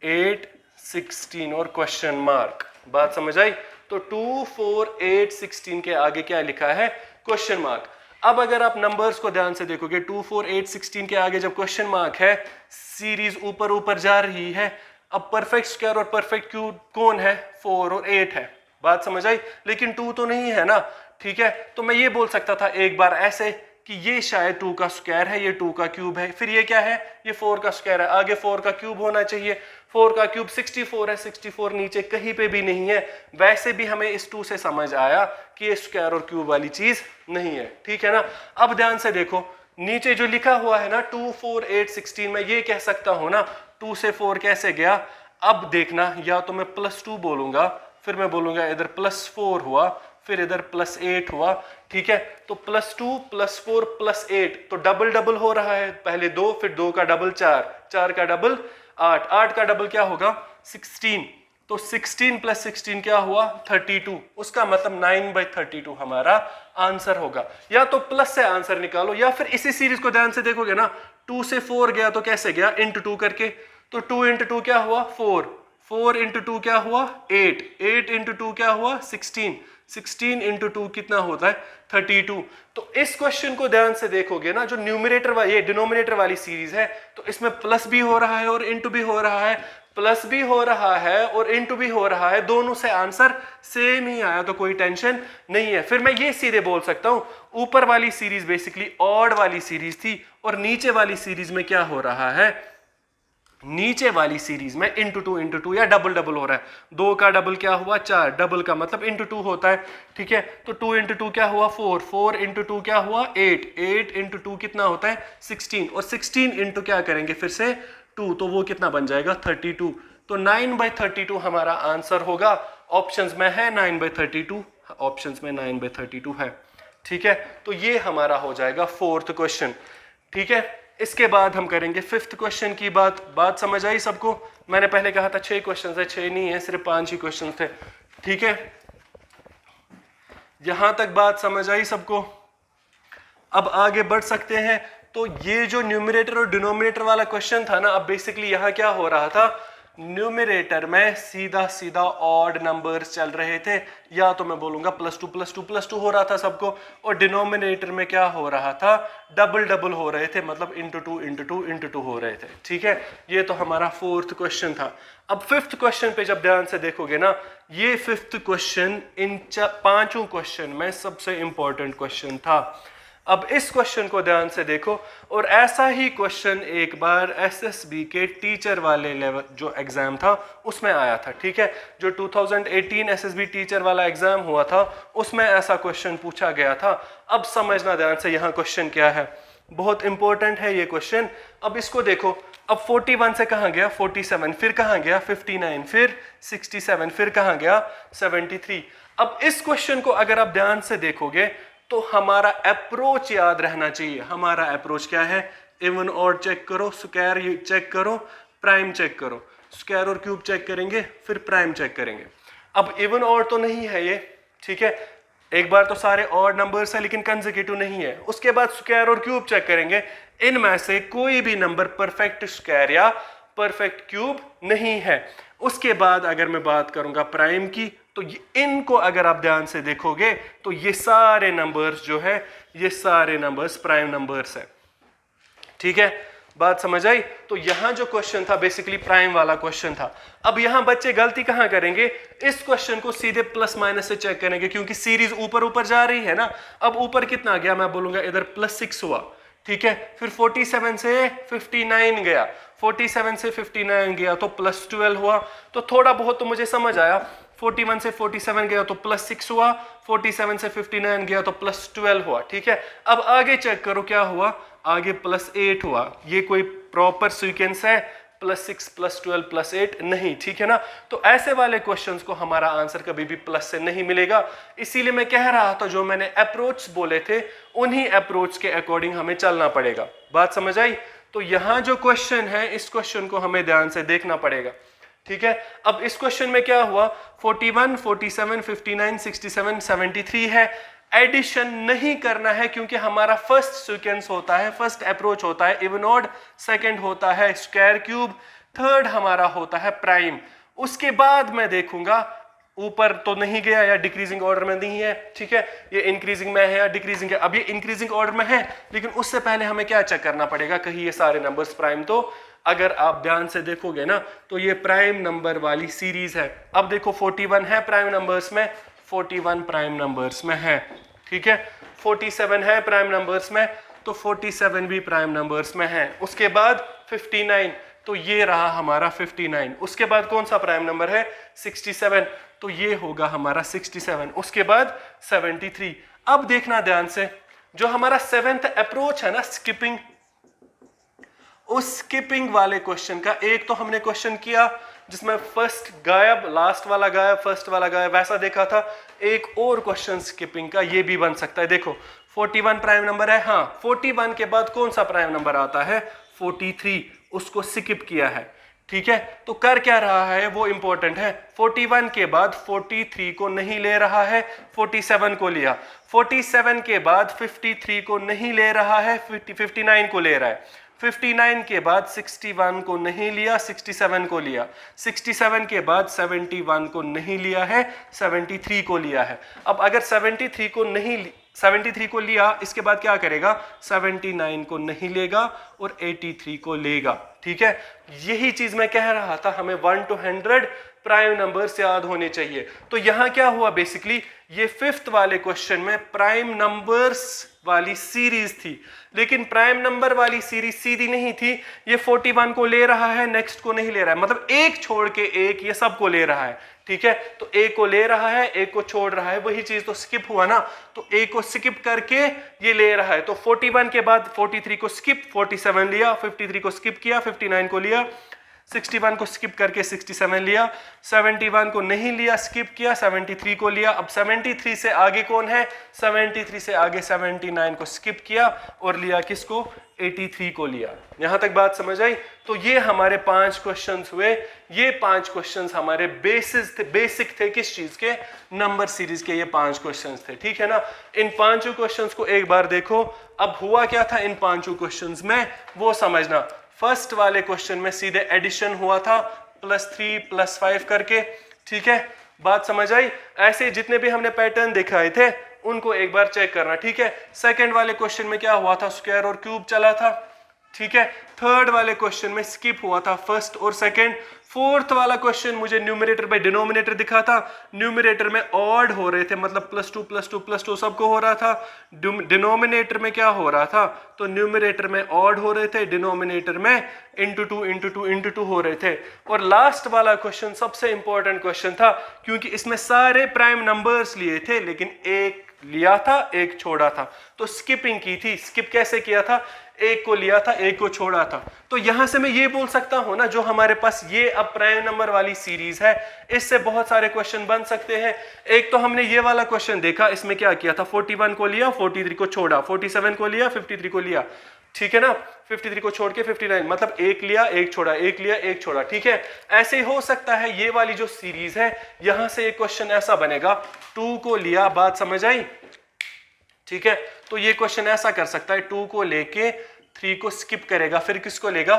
8 16 और क्वेश्चन मार्क। बात समझ आई। तो 2 4 8 16 के आगे क्या लिखा है, क्वेश्चन मार्क। अब अगर आप नंबर्स को ध्यान से देखोगे, 2 4 8 16 के आगे जब क्वेश्चन मार्क है, सीरीज ऊपर ऊपर जा रही है। अब परफेक्ट स्क्वायर और परफेक्ट क्यूब कौन है, 4 और 8 है। बात समझ आई। लेकिन 2 तो नहीं है ना, ठीक है। तो मैं ये बोल सकता था एक बार ऐसे कि ये शायद 2 का स्क्वायर है, ये 2 का क्यूब है, फिर ये क्या है, ये 4 का स्क्वायर है, आगे 4 का क्यूब होना चाहिए। 4 का क्यूब 64 है, 64 नीचे कहीं पे भी नहीं है। वैसे भी हमें इस 2 से समझ आया कि ये स्क्वायर और क्यूब वाली चीज नहीं है, ठीक है ना। अब ध्यान से देखो, नीचे जो लिखा हुआ है ना 2 4 8 16, में ये कह सकता हूं ना 2 से 4 कैसे गया। अब देखना, या तो मैं +2 बोलूंगा, फिर मैं बोलूंगा इधर +4 हुआ, फिर इधर +8 हुआ, ठीक है। तो +2 +4 +8, तो डबल डबल हो रहा है, पहले 2 फिर 2 का डबल 4, 4 का डबल 8, 8 का डबल क्या होगा 16, तो 16 + 16 क्या हुआ 32, उसका मतलब 9/32 हमारा आंसर होगा। या तो प्लस से आंसर निकालो या फिर इसी सीरीज को ध्यान से देखोगे ना, 2 से 4 गया तो कैसे गया × 2 करके, तो 2 × 2 क्या हुआ 4, 4 × 2 क्या हुआ 8, 8 × 2 क्या हुआ 16, 16 × 2 कितना होता है 32। तो इस क्वेश्चन को ध्यान से देखोगे ना, जो न्यूमरेटर वाली ये डिनोमिनेटर वाली सीरीज है, तो इसमें प्लस भी हो रहा है और इंटू भी हो रहा है, प्लस भी हो रहा है और इंटू भी हो रहा है, दोनों से आंसर सेम ही आया तो कोई टेंशन नहीं है। फिर मैं ये सीधे बोल सकता हूं, ऊपर वाली सीरीज बेसिकली ऑड वाली सीरीज थी और नीचे वाली सीरीज में क्या हो रहा है, नीचे वाली सीरीज में × 2 या डबल डबल हो रहा है। 2 का डबल क्या हुआ 4, डबल का मतलब × 2 होता है, ठीक है। तो 2 × 2 क्या हुआ 4, 4 × 2 क्या हुआ 8, 8 × 2 कितना होता है 16, और 16 × क्या करेंगे फिर से 2, तो वो कितना बन जाएगा 32। तो 9/32 हमारा आंसर होगा। ऑप्शंस में है 9/32, ऑप्शंस में 9/32 है, ठीक है। तो ये हमारा हो जाएगा 4th क्वेश्चन, ठीक है। इसके बाद हम करेंगे 5th क्वेश्चन की बात समझ आई सबको? मैंने पहले कहा था 6 क्वेश्चन है, 6 नहीं है, सिर्फ 5 ही क्वेश्चन थे, ठीक है। यहां तक बात समझ आई सबको? अब आगे बढ़ सकते हैं। तो ये जो न्यूमरेटर और डिनोमिनेटर वाला क्वेश्चन था ना, अब बेसिकली यहां क्या हो रहा था, न्यूमरेटर में सीधा सीधा ऑड नंबर्स चल रहे थे, या तो मैं बोलूंगा +2 +2 +2 हो रहा था सबको, और डिनोमिनेटर में क्या हो रहा था डबल डबल हो रहे थे, मतलब × 2 × 2 × 2 हो रहे थे, ठीक है। ये तो हमारा 4th क्वेश्चन था। अब 5th क्वेश्चन पे जब ध्यान से देखोगे ना, ये 5th क्वेश्चन इन 5 क्वेश्चन में सबसे इंपॉर्टेंट क्वेश्चन था। अब इस क्वेश्चन को ध्यान से देखो, और ऐसा ही क्वेश्चन एक बार एसएसबी के टीचर वाले लेवल जो एग्जाम था उसमें आया था, ठीक है। जो 2018 एसएसबी टीचर वाला एग्जाम हुआ था उसमें ऐसा क्वेश्चन पूछा गया था। अब समझना ध्यान से यहाँ क्वेश्चन क्या है, बहुत इंपॉर्टेंट है ये क्वेश्चन। अब इसको देखो, अब 41 से कहाँ गया 47, फिर कहाँ गया 59, फिर 67, फिर कहाँ गया 73। अब इस क्वेश्चन को अगर आप ध्यान से देखोगे तो हमारा अप्रोच याद रहना चाहिए। हमारा अप्रोच क्या है, इवन ऑड चेक करो, स्क्वायर चेक करो, प्राइम चेक करो, स्क्वायर और क्यूब चेक करेंगे, फिर प्राइम चेक करेंगे। अब इवन ऑड तो नहीं है ये, ठीक है, एक बार तो सारे ऑड नंबर्स है लेकिन कंसेक्यूटिव नहीं है। उसके बाद स्क्वायर और क्यूब चेक करेंगे, इनमें से कोई भी नंबर परफेक्ट स्क्वायर या परफेक्ट क्यूब नहीं है। उसके बाद अगर मैं बात करूंगा प्राइम की, तो इनको अगर आप ध्यान से देखोगे तो ये सारे नंबर्स जो है, ये सारे नंबर्स प्राइम नंबर्स है, ठीक है। बात समझ आई? तो यहां जो क्वेश्चन था बेसिकली प्राइम वाला क्वेश्चन था। अब यहां बच्चे गलती कहां करेंगे, इस क्वेश्चन को सीधे प्लस माइनस से चेक करेंगे, क्योंकि सीरीज ऊपर ऊपर जा रही है ना। अब ऊपर कितना गया, मैं बोलूंगा इधर +6 हुआ, ठीक है। फिर 47 से 59 गया, 47 से 59 गया तो +12 हुआ। तो थोड़ा बहुत तो मुझे समझ आया, 41 से 47 गया तो +6 हुआ, 47 से 59 गया तो +12 हुआ, ठीक है। अब आगे चेक करो क्या हुआ, आगे +8 हुआ। ये कोई प्रॉपर सीक्वेंस है, +6 +12 +8 नहीं, ठीक है ना। तो ऐसे वाले क्वेश्चंस को हमारा आंसर कभी भी प्लस से नहीं मिलेगा। इसीलिए मैं कह रहा था जो मैंने अप्रोच बोले थे उन्हीं अप्रोच के अकॉर्डिंग हमें चलना पड़ेगा। बात समझ आई? तो यहां जो क्वेश्चन है इस क्वेश्चन को हमें ध्यान से देखना पड़ेगा, ठीक है। अब इस क्वेश्चन में क्या हुआ, 41 47 59 67 73 है। एडिशन नहीं करना है क्योंकि हमारा फर्स्ट सीक्वेंस होता है, फर्स्ट अप्रोच होता है इवन ऑड, सेकंड होता है स्क्वायर क्यूब, थर्ड हमारा होता है प्राइम। उसके बाद मैं देखूंगा ऊपर तो नहीं गया या डिक्रीजिंग ऑर्डर में नहीं है, ठीक है। ये इंक्रीजिंग में है या डिक्रीजिंग है, अब ये इंक्रीजिंग ऑर्डर में है, लेकिन उससे पहले हमें क्या चेक करना पड़ेगा, कहीं ये सारे नंबर्स प्राइम। तो अगर आप ध्यान से देखोगे ना तो ये प्राइम नंबर वाली सीरीज है। अब देखो 41 है प्राइम नंबर्स में, 41 प्राइम नंबर्स में है, ठीक है। 47 है प्राइम नंबर्स में, तो 47 भी प्राइम नंबर्स में है। उसके बाद 59, तो ये रहा हमारा 59। उसके बाद कौन सा प्राइम नंबर है 67, तो ये होगा हमारा 67। उसके बाद 73। अब देखना ध्यान से, जो हमारा 7th अप्रोच है ना स्किपिंग, उस स्किपिंग वाले क्वेश्चन का एक तो हमने क्वेश्चन किया जिसमें फर्स्ट गायब, लास्ट वाला गायब, फर्स्ट वाला गायब, वैसा देखा था। एक और क्वेश्चन स्किपिंग का ये भी बन सकता है। देखो 41 प्राइम नंबर है, हाँ 41 के बाद कौन सा प्राइम नंबर आता है, 43, उसको स्किप किया है। ठीक है, तो कर क्या रहा है वो इंपॉर्टेंट है। 41 के बाद 43 को नहीं ले रहा है, 47 को लिया। 47 के बाद 53 को नहीं ले रहा है, 59 को ले रहा है। 59 के बाद 61 को नहीं लिया, 67 को लिया। 67 के बाद 71 को नहीं लिया है, 73 को लिया है। अब अगर 73 को लिया, इसके बाद क्या करेगा, 79 को नहीं लेगा और 83 को लेगा। ठीक है, यही चीज मैं कह रहा था, हमें 1 to 100 प्राइम नंबर्स याद होने चाहिए। तो यहां क्या हुआ, बेसिकली ये 5th वाले क्वेश्चन में प्राइम नंबर्स वाली सीरीज थी, लेकिन प्राइम नंबर वाली सीरीज सीधी नहीं थी। ये 41 को ले रहा है, नेक्स्ट को नहीं ले रहा है, मतलब एक छोड़ के एक ये सबको ले रहा है। ठीक है, तो एक को ले रहा है, एक को छोड़ रहा है, वही चीज तो स्किप हुआ ना। तो एक को स्किप करके ये ले रहा है, तो 41 के बाद 43 को स्किप, 47 लिया, 53 को स्किप किया, 59 को लिया, 61 को स्किप करके 67 लिया, 71 को नहीं लिया, स्किप किया, 73 को लिया। अब 73 से आगे कौन है, 73 से आगे 79 को स्किप किया और लिया किसको, 83 को लिया। यहां तक बात समझ आई। तो ये हमारे 5 क्वेश्चंस हुए। ये 5 क्वेश्चंस हमारे बेसिक थे किस चीज के, नंबर सीरीज के। ये 5 क्वेश्चंस थे। ठीक है ना, इन 5 क्वेश्चंस को एक बार देखो। अब हुआ क्या था इन 5 क्वेश्चंस में वो समझना। फर्स्ट वाले क्वेश्चन में सीधे एडिशन हुआ था, +3 +5 करके। ठीक है, बात समझ आई। ऐसे जितने भी हमने पैटर्न दिखाए थे उनको एक बार चेक करना। ठीक है, सेकंड वाले क्वेश्चन में क्या हुआ था, स्क्वायर और क्यूब चला था। ठीक है, थर्ड वाले क्वेश्चन में स्किप हुआ था फर्स्ट और सेकंड। फोर्थ वाला क्वेश्चन मुझे न्यूमरेटर बाय डिनोमिनेटर दिखा था, न्यूमरेटर में ऑड हो रहे थे, मतलब +2 +2 +2 सबको हो रहा था। डिनोमिनेटर में क्या हो रहा था, तो न्यूमरेटर में ऑड हो रहे थे, डिनोमिनेटर में × 2 × 2 × 2 हो रहे थे। और लास्ट वाला क्वेश्चन सबसे इंपॉर्टेंट क्वेश्चन था, क्योंकि इसमें सारे प्राइम नंबर्स लिए थे लेकिन एक लिया था, एक छोड़ा था, तो स्किपिंग की थी। स्किप कैसे किया था, एक को लिया था, एक को छोड़ा था। तो यहां से मैं ये बोल सकता हूं ना, जो हमारे पास ये अब प्राइम नंबर वाली सीरीज है, इससे बहुत सारे क्वेश्चन बन सकते हैं। एक तो हमने ये वाला क्वेश्चन देखा, इसमें क्या किया था, 41 को लिया, 43 को छोड़ा, 47 को लिया, 53 को लिया। ठीक है ना, 53 को छोड़ के 59, मतलब एक लिया, एक छोड़ा, एक लिया, एक छोड़ा। ठीक है, ऐसे हो सकता है ये वाली जो सीरीज है, यहां से एक क्वेश्चन ऐसा बनेगा, 2 को लिया, बात समझ आई। ठीक है, तो ये क्वेश्चन ऐसा कर सकता है, 2 को लेके 3 को स्किप करेगा, फिर किसको लेगा,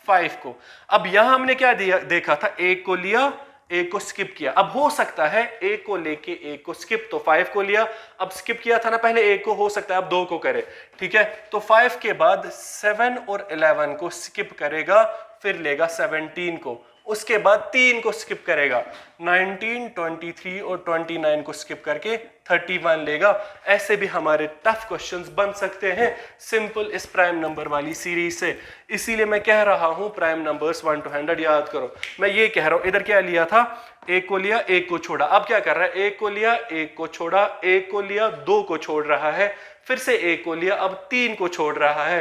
5 को। अब यहां हमने क्या देखा था, 1 को लिया, 1 को स्किप किया। अब हो सकता है 1 को लेके 1 को स्किप, तो 5 को लिया। अब स्किप किया था ना पहले 1 को, हो सकता है अब 2 को करे। ठीक है, तो 5 के बाद 7 और 11 को स्किप करेगा, फिर लेगा 17 को। उसके बाद 3 को स्किप करेगा, 19, 23 और 29 को स्किप करके 31 लेगा। ऐसे भी हमारे टफ क्वेश्चंस बन सकते हैं सिंपल इस प्राइम नंबर वाली सीरीज से। इसीलिए मैं कह रहा हूं प्राइम नंबर्स 1 to 100 याद करो। मैं ये कह रहा हूं, इधर क्या लिया था, 1 को लिया, 1 को छोड़ा। अब क्या कर रहा है, 1 को लिया, 1 को छोड़ा, 1 को लिया, 2 को छोड़ रहा है, फिर से 1 को लिया, अब 3 को छोड़ रहा है,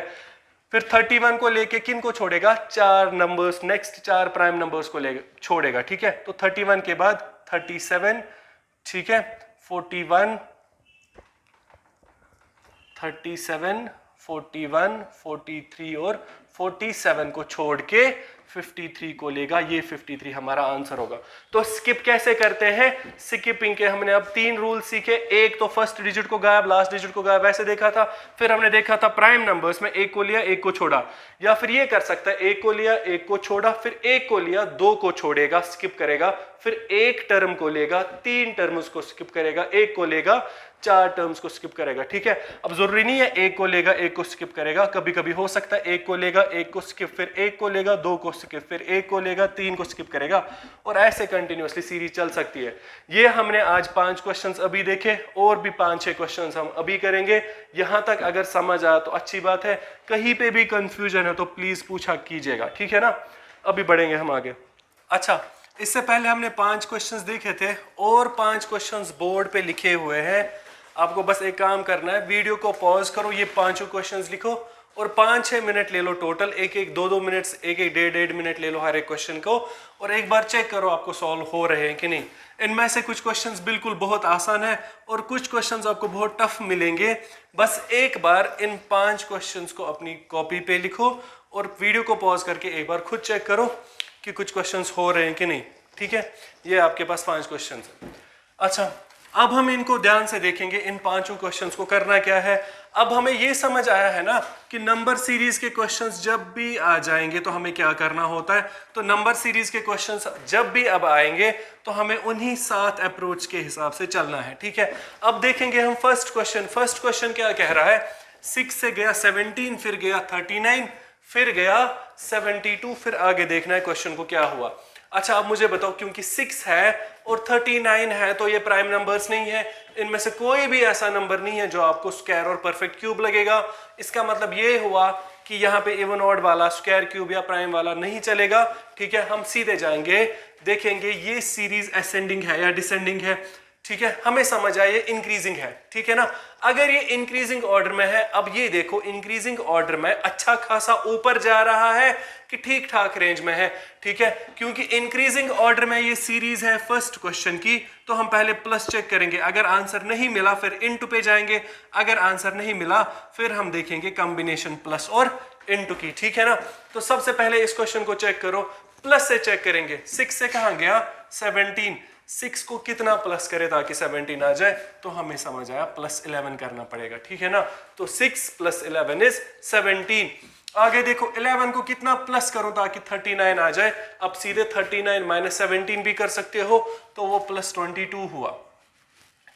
फिर 31 को लेके किन को छोड़ेगा, 4 नंबर्स, नेक्स्ट 4 प्राइम नंबर्स को लेके छोड़ेगा। ठीक है, तो 31 के बाद 37, ठीक है, 41, 37, 41, 43 और 47 को छोड़ के 53 को लेगा। ये 53 हमारा आंसर होगा। तो स्किप कैसे करते हैं, स्किपिंग के हमने अब 3 रूल सीखे। एक तो फर्स्ट डिजिट को गायब, लास्ट डिजिट को गायब, ऐसे देखा था। फिर हमने देखा था प्राइम नंबर्स में 1 को लिया, 1 को छोड़ा, या फिर ये कर सकता है 1 को लिया, 1 को छोड़ा, फिर 1 को लिया, 2 को छोड़ेगा, स्किप करेगा, फिर 1 टर्म को लेगा, 3 टर्म्स को स्किप करेगा, 1 को लेगा, 4 टर्म्स को स्किप करेगा। ठीक है, अब जरूरी नहीं है 1 को लेगा, 1 को स्किप करेगा, कभी कभी हो सकता है 1 को लेगा, 1 को स्किप, फिर 1 को लेगा, 2 को स्किप, फिर 1 को लेगा, 3 को स्किप करेगा, और ऐसे कंटिन्यूअसली सीरीज चल सकती है। ये हमने आज 5 क्वेश्चंस अभी देखे, और भी 5-6 क्वेश्चंस हम अभी करेंगे। यहां तक अगर समझ आया तो अच्छी बात है, कहीं पे भी कंफ्यूजन है तो प्लीज पूछा कीजिएगा। ठीक है ना, अभी बढ़ेंगे हम आगे। अच्छा, इससे पहले हमने 5 क्वेश्चंस देखे थे, और 5 क्वेश्चंस बोर्ड पे लिखे हुए हैं। आपको बस एक काम करना है, वीडियो को पॉज करो, ये 5 क्वेश्चंस लिखो और 5-6 मिनट ले लो टोटल, एक एक 2-2 मिनट्स, एक एक 1.5 मिनट ले लो हर एक क्वेश्चन को, और एक बार चेक करो आपको सॉल्व हो रहे हैं कि नहीं। इनमें से कुछ क्वेश्चंस बिल्कुल बहुत आसान है और कुछ क्वेश्चंस आपको बहुत टफ मिलेंगे। बस एक बार इन 5 क्वेश्चंस को अपनी कॉपी पे लिखो और वीडियो को पॉज करके एक बार खुद चेक करो कि कुछ क्वेश्चंस हो रहे हैं कि नहीं। ठीक है, ये आपके पास 5 क्वेश्चंस हैं। अच्छा, अब हम इनको ध्यान से देखेंगे, इन 5 क्वेश्चंस को करना क्या है। अब हमें ये समझ आया है ना कि नंबर सीरीज के क्वेश्चंस जब भी आ जाएंगे तो हमें क्या करना होता है। तो नंबर सीरीज के क्वेश्चंस जब भी अब आएंगे तो हमें उन्हीं 7 अप्रोच के हिसाब से चलना है। ठीक है, अब देखेंगे हम फर्स्ट क्वेश्चन क्या कह रहा है। 6 से गया 17, फिर गया 39, फिर गया 72, फिर आगे देखना है क्वेश्चन को क्या हुआ। अच्छा, अब मुझे बताओ, क्योंकि 6 है और 39 है तो ये प्राइम नंबर्स नहीं है। इनमें से कोई भी ऐसा नंबर नहीं है जो आपको स्क्वायर और परफेक्ट क्यूब लगेगा। इसका मतलब ये हुआ कि यहाँ पे इवन ऑड वाला, स्क्वायर क्यूब या प्राइम वाला नहीं चलेगा। ठीक है, हम सीधे जाएंगे, देखेंगे ये सीरीज असेंडिंग है या डिसेंडिंग है। ठीक है, हमें समझ आया ये इंक्रीजिंग है। ठीक है ना, अगर ये इंक्रीजिंग ऑर्डर में है, अब ये देखो इंक्रीजिंग ऑर्डर में अच्छा खासा ऊपर जा रहा है कि ठीक ठाक रेंज में है। ठीक है, क्योंकि इंक्रीजिंग ऑर्डर में ये सीरीज है फर्स्ट क्वेश्चन की, तो हम पहले प्लस चेक करेंगे। अगर आंसर नहीं मिला फिर इनटू पे जाएंगे, अगर आंसर नहीं मिला फिर हम देखेंगे कॉम्बिनेशन प्लस और इनटू की। ठीक है ना, तो सबसे पहले इस क्वेश्चन को चेक करो, प्लस से चेक करेंगे। 6 से कहां गया 17, 6 को कितना प्लस करे ताकि 17 आ जाए, तो हमें समझ आया प्लस 11 करना पड़ेगा। ठीक है ना, तो 6 + 11 इज 17। आगे देखो 11 को कितना प्लस करो ताकि 39 आ जाए। अब सीधे 39 - 17 भी कर सकते हो, तो वो +22 हुआ।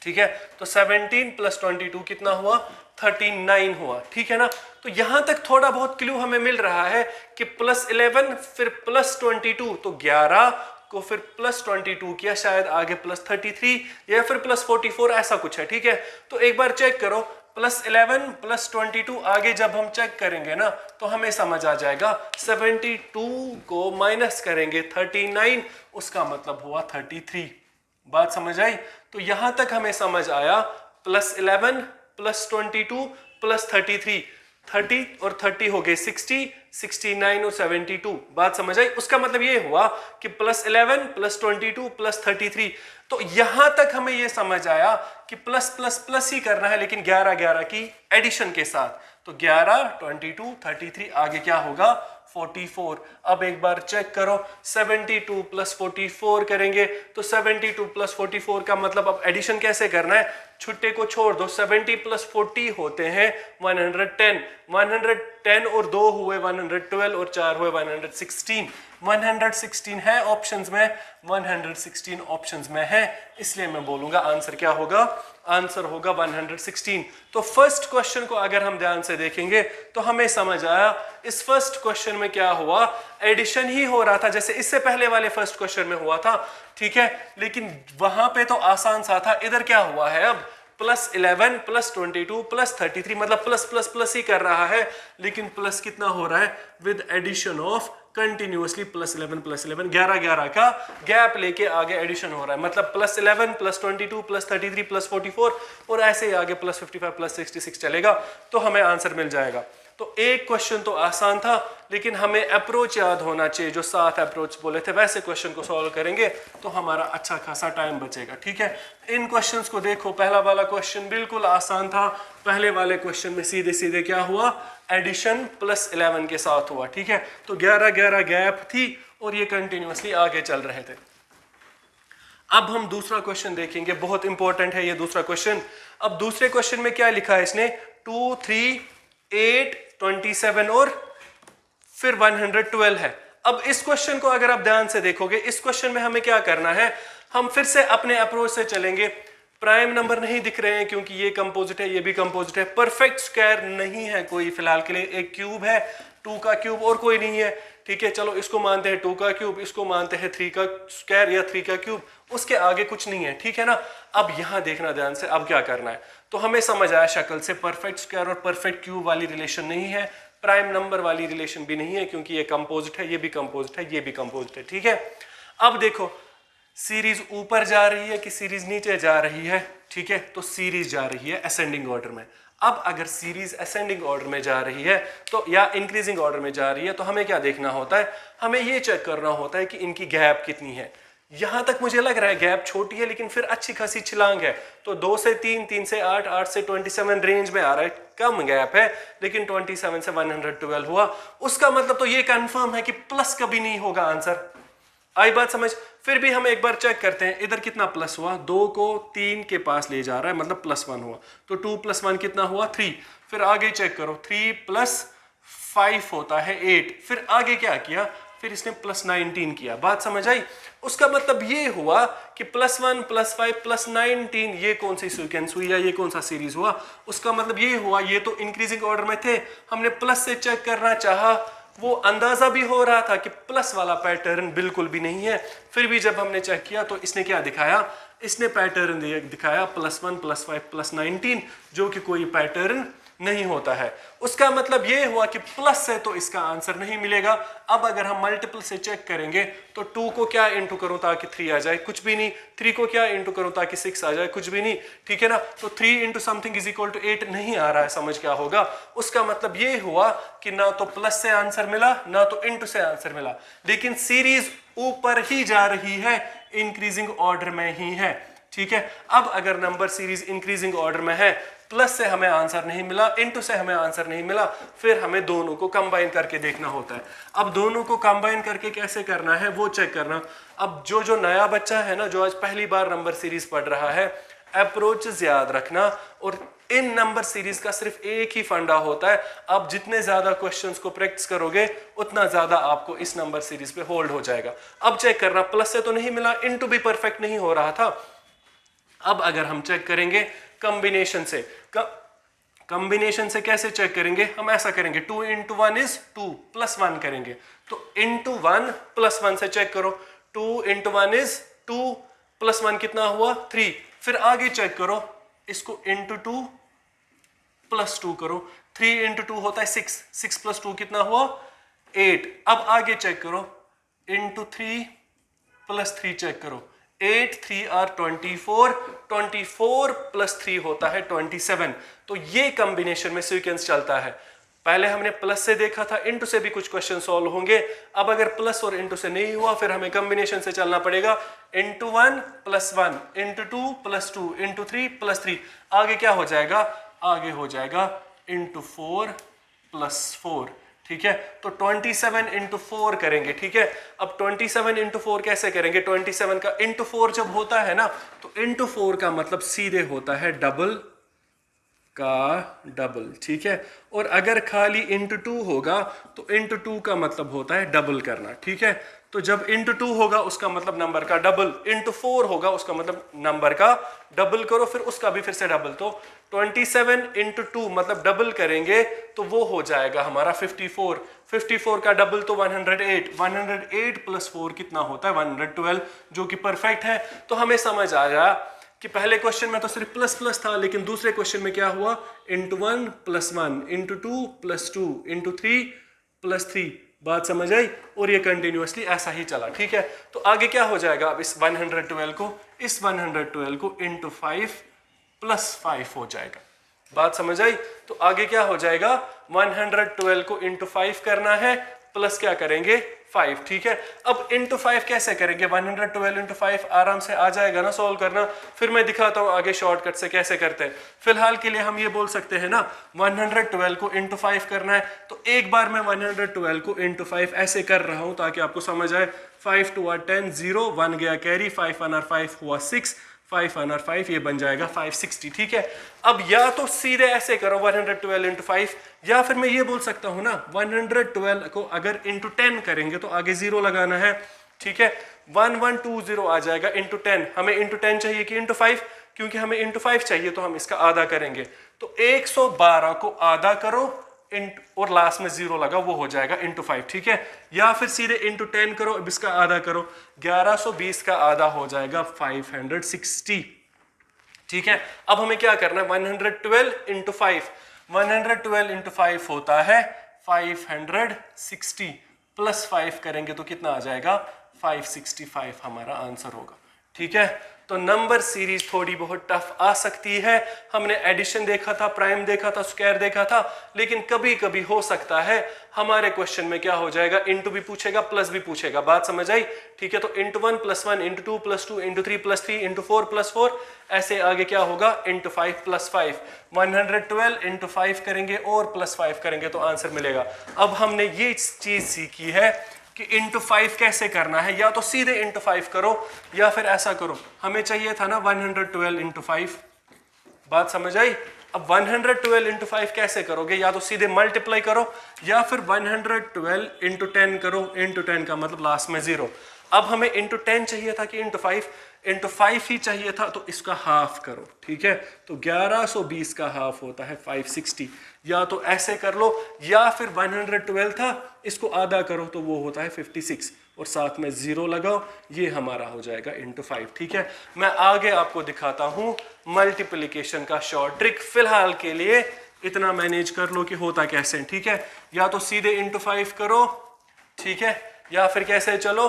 ठीक है, तो 17 + 22 कितना हुआ, 39 हुआ। ठीक है ना, तो यहां तक थोड़ा बहुत क्लू हमें मिल रहा है कि +11 फिर +22, तो 11 को फिर +22 किया, शायद आगे +33 या फिर +44 ऐसा कुछ है। ठीक है, तो एक बार चेक करो, +11 + 22 आगे जब हम चेक करेंगे ना तो हमें समझ आ जाएगा। 72 को माइनस करेंगे 39, उसका मतलब हुआ 33। बात समझ आई? तो यहां तक हमें समझ आया +11 + 22 + 33, 30 और 30 हो गए 60, 69 और 72। बात समझ आई? उसका मतलब ये हुआ कि +11 + 22 + 33। तो यहां तक हमें ये समझ आया कि प्लस प्लस प्लस ही करना है, लेकिन 11 की एडिशन के साथ। तो 11, 22, 33, आगे क्या होगा 44। अब एक बार चेक करो, 72 + 44 करेंगे तो 72 + 44 का मतलब अब एडिशन कैसे करना है, छुट्टे को छोड़ दो। 70 + 40 होते हैं 110, 110 और 2 हुए 112 और 4 हुए 116। 116 है ऑप्शंस में, 116 ऑप्शंस में है, इसलिए मैं बोलूंगा आंसर क्या होगा, आंसर होगा 116। तो फर्स्ट क्वेश्चन को अगर हम ध्यान से देखेंगे तो हमें समझ आया इस फर्स्ट क्वेश्चन में क्या हुआ, एडिशन ही हो रहा था जैसे इससे पहले वाले फर्स्ट क्वेश्चन में हुआ था। ठीक है, लेकिन वहां पे तो आसान सा था, इधर क्या हुआ है अब +11 + 22 + 33, मतलब प्लस प्लस प्लस ही कर रहा है, लेकिन प्लस कितना हो रहा है विद एडिशन ऑफ कंटिन्यूअसली +11 + 11, 11 का गैप लेके आगे एडिशन हो रहा है, मतलब +11 + 22 + 33 + 44 और ऐसे ही आगे +55 + 66 चलेगा, तो हमें आंसर मिल जाएगा। तो एक क्वेश्चन तो आसान था, लेकिन हमें अप्रोच याद होना चाहिए, जो 7 अप्रोच बोले थे वैसे क्वेश्चन को सॉल्व करेंगे तो हमारा अच्छा खासा टाइम बचेगा। ठीक है, इन क्वेश्चंस को देखो, पहला वाला क्वेश्चन बिल्कुल आसान था, पहले वाले क्वेश्चन में सीधे सीधे क्या हुआ, एडिशन +11 के साथ हुआ। ठीक है, तो 11 गैप थी और ये कंटिन्यूअसली आगे चल रहे थे। अब हम दूसरा क्वेश्चन देखेंगे, बहुत इंपॉर्टेंट है ये दूसरा क्वेश्चन। अब दूसरे क्वेश्चन में क्या लिखा है इसने, 2, 3, 8, 27 और फिर 112 है। अब इस क्वेश्चन को अगर आप ध्यान से देखोगे, इस क्वेश्चन में हमें क्या करना है, हम फिर से अपने अप्रोच से चलेंगे। प्राइम नंबर नहीं दिख रहे हैं क्योंकि ये कंपोजिट है, ये भी कंपोजिट है, परफेक्ट स्क्वायर नहीं है कोई फिलहाल के लिए, एक क्यूब है 2 का क्यूब और कोई नहीं है। ठीक है, चलो इसको मानते हैं 2 का क्यूब, इसको मानते हैं 3 का स्क्वायर या 3 का क्यूब, उसके आगे कुछ नहीं है। ठीक है ना, अब यहां देखना ध्यान से, अब क्या करना है, तो हमें समझ आया शक्ल से परफेक्ट स्क्वायर और परफेक्ट क्यूब वाली रिलेशन नहीं है, प्राइम नंबर वाली रिलेशन भी नहीं है, क्योंकि ये कंपोजिट है, ये भी कंपोजिट है, ये भी कंपोजिट है। ठीक है, अब देखो सीरीज ऊपर जा रही है कि सीरीज नीचे जा रही है। ठीक है, तो सीरीज जा रही है असेंडिंग ऑर्डर में। अब अगर सीरीज असेंडिंग ऑर्डर में जा रही है तो या इंक्रीजिंग ऑर्डर में जा रही है तो हमें क्या देखना होता है, हमें ये चेक करना होता है कि इनकी गैप कितनी है। यहां तक मुझे लग रहा है गैप छोटी है लेकिन फिर अच्छी खासी छलांग है, तो 2 से 3, 3 से 8, 8 से 27 रेंज में आ रहा है, कम गैप है लेकिन 27 से 112 हुआ। उसका मतलब तो ये कंफर्म है कि प्लस कभी नहीं होगा आंसर। आई बात समझ? फिर भी हम एक बार चेक करते हैं इधर कितना प्लस हुआ, 2 को 3 के पास ले जा रहा है मतलब +1 हुआ, तो 2 + 1 कितना हुआ 3। फिर आगे चेक करो 3 + 5 होता है 8। फिर आगे क्या किया, फिर इसने +19 किया। बात समझ आई? उसका मतलब ये हुआ कि +1 +5 +19 ये कौन सी सीक्वेंस हुई या ये कौन सा सीरीज हुआ। उसका मतलब ये हुआ ये तो इंक्रीजिंग ऑर्डर में थे, हमने प्लस से चेक करना चाहा, वो अंदाजा भी हो रहा था कि प्लस वाला पैटर्न बिल्कुल भी नहीं है। फिर भी जब हमने चेक किया तो इसने क्या दिखाया, इसने पैटर्न दिखाया +1 +5 +19 जो कि कोई पैटर्न नहीं होता है। उसका मतलब ये हुआ कि प्लस से तो इसका आंसर नहीं मिलेगा। अब अगर हम मल्टीपल से चेक करेंगे तो 2 को क्या इंटू करूं ताकि 3 आ जाए, कुछ भी नहीं। 3 को क्या इंटू करूं ताकि 6 आ जाए, कुछ भी नहीं। ठीक है ना, तो 3 into something is equal to 8 नहीं आ रहा है, समझ क्या होगा। उसका मतलब ये हुआ कि ना तो प्लस से आंसर मिला ना तो इंटू से आंसर मिला, लेकिन सीरीज ऊपर ही जा रही है, इंक्रीजिंग ऑर्डर में ही है। ठीक है, अब अगर नंबर सीरीज इंक्रीजिंग ऑर्डर में है, प्लस से हमें आंसर नहीं मिला, इनटू से हमें आंसर नहीं मिला, फिर हमें दोनों को कंबाइन करके देखना होता है। अब दोनों को कंबाइन करके कैसे करना है वो चेक करना। अब जो नया बच्चा है ना, जो आज पहली बार नंबर सीरीज पढ़ रहा है, अप्रोचेस याद रखना। और इन नंबर सीरीज का सिर्फ एक ही फंडा होता है, आप जितने ज्यादा क्वेश्चंस को प्रैक्टिस करोगे उतना ज्यादा आपको इस नंबर सीरीज पे होल्ड हो जाएगा। अब चेक करना, प्लस से तो नहीं मिला, इनटू भी परफेक्ट नहीं हो रहा था। अब अगर हम चेक करेंगे कॉम्बिनेशन से, कॉम्बिनेशन से कैसे चेक करेंगे, हम ऐसा करेंगे 2 × 1 = 2 +1 करेंगे, तो × 1 +1 से चेक करो। 2 × 1 = 2 +1 कितना हुआ 3। फिर आगे चेक करो, इसको × 2 + 2 करो, 3 × 2 होता है 6, 6 + 2 कितना हुआ 8। अब आगे चेक करो, × 3 + 3 चेक करो, 8 3 are 24, 24 + 3 होता है 27। तो ये कॉम्बिनेशन में सीक्वेंस चलता है। पहले हमने प्लस से देखा था, इनटू से भी कुछ क्वेश्चन सॉल्व होंगे। अब अगर प्लस और इनटू से नहीं हुआ, फिर हमें कॉम्बिनेशन से चलना पड़ेगा। × 1 + 1, × 2 + 2, × 3 + 3। आगे क्या हो जाएगा, आगे हो जाएगा × 4 + 4। ठीक है, तो 27 × 4 करेंगे। ठीक है, अब 27 × 4 कैसे करेंगे, 27 का × 4 जब होता है ना, तो × 4 का मतलब सीधे होता है डबल का डबल। ठीक है, और अगर खाली × 2 होगा तो × 2 का मतलब होता है डबल करना। ठीक है, तो जब × 2 होगा उसका मतलब नंबर का डबल, × 4 होगा उसका मतलब नंबर का डबल करो, फिर उसका भी फिर से डबल। तो 27 × 2 मतलब डबल करेंगे तो वो हो जाएगा हमारा 54। 54 का डबल तो 108, 108 + 4 कितना होता है 112, जो कि परफेक्ट है। तो हमें समझ आया कि पहले क्वेश्चन में तो सिर्फ प्लस प्लस था, लेकिन दूसरे क्वेश्चन में क्या हुआ, × 1 + 1, × 2 + 2, × 3 + 3। बात समझ आई, और ये कंटिन्यूअसली ऐसा ही चला। ठीक है, तो आगे क्या हो जाएगा, अब इस 112 को × 5 + 5 हो जाएगा। बात समझ आई, तो आगे क्या हो जाएगा, 112 को × 5 करना है, प्लस क्या करेंगे 5। ठीक है, अब × 5 कैसे करेंगे, 112 × 5 आराम से आ जाएगा ना सॉल्व करना। फिर मैं दिखाता हूं आगे शॉर्टकट से कैसे करते हैं। फिलहाल के लिए हम ये बोल सकते हैं ना, 112 को × 5 करना है, तो एक बार मैं 112 को × 5 ऐसे कर रहा हूं ताकि आपको समझ आए। 5 2 are 10, 0 1 गया कैरी, 5 1 are 5 हुआ 6, 5 1 are 5, ये बन जाएगा 560। ठीक है, अब या तो सीधे ऐसे करो 112 × 5, या फिर मैं ये बोल सकता हूं ना 112 को अगर × 10 करेंगे तो आगे 0 लगाना है। ठीक है, 1120 आ जाएगा × 10। हमें × 10 चाहिए कि × 5, क्योंकि हमें × 5 चाहिए तो हम इसका आधा करेंगे। तो 112 को आधा करो और लास्ट में 0 लगा, वो हो जाएगा × 5। ठीक है, या फिर सीधे × 10 करो, अब इसका आधा करो, 1120 का आधा हो जाएगा 560। ठीक है, अब हमें क्या करना है, 112 × 5, 112 × 5 होता है 560, +5 करेंगे तो कितना आ जाएगा 565 हमारा आंसर होगा। ठीक है, तो तो नंबर सीरीज थोड़ी बहुत टफ आ सकती है। हमने एडिशन देखा था, प्राइम देखा था, स्क्वायर देखा था, लेकिन कभी कभी हो सकता है हमारे क्वेश्चन में क्या हो जाएगा, इंटू भी पूछेगा प्लस भी पूछेगा। बात समझ आई? ठीक है, तो इंटू 1 + 1 इंटू 2 + 2 इंटू 3 + 3 इंटू 4 + 4, ऐसे आगे क्या होगा, इंटू 5 + 5। 112 इंटू 5 करेंगे और +5 करेंगे तो आंसर मिलेगा। अब हमने ये चीज सीखी है कि इंटू 5 कैसे करना है, या तो सीधे इंटू 5 करो या फिर ऐसा करो। हमें चाहिए था ना 112 इंटू 5। बात समझ आई? अब 112 इंटू 5 कैसे करोगे, या तो सीधे मल्टीप्लाई करो या फिर 112 इंटू 10 करो। इंटू 10 का मतलब लास्ट में 0। अब हमें इंटू 10 चाहिए था कि इंटू 5? इंटू 5 ही चाहिए था, तो इसका हाफ करो। ठीक है, तो 1120 का हाफ होता है 560। या तो ऐसे कर लो, या फिर 112 था, इसको आधा करो तो वो होता है 56 और साथ में 0 लगाओ, ये हमारा हो जाएगा इंटू 5। ठीक है, मैं आगे आपको दिखाता हूं मल्टीप्लिकेशन का शॉर्ट ट्रिक। फिलहाल के लिए इतना मैनेज कर लो कि होता कैसे। ठीक है, या तो सीधे इंटू 5 करो, ठीक है, या फिर कैसे चलो,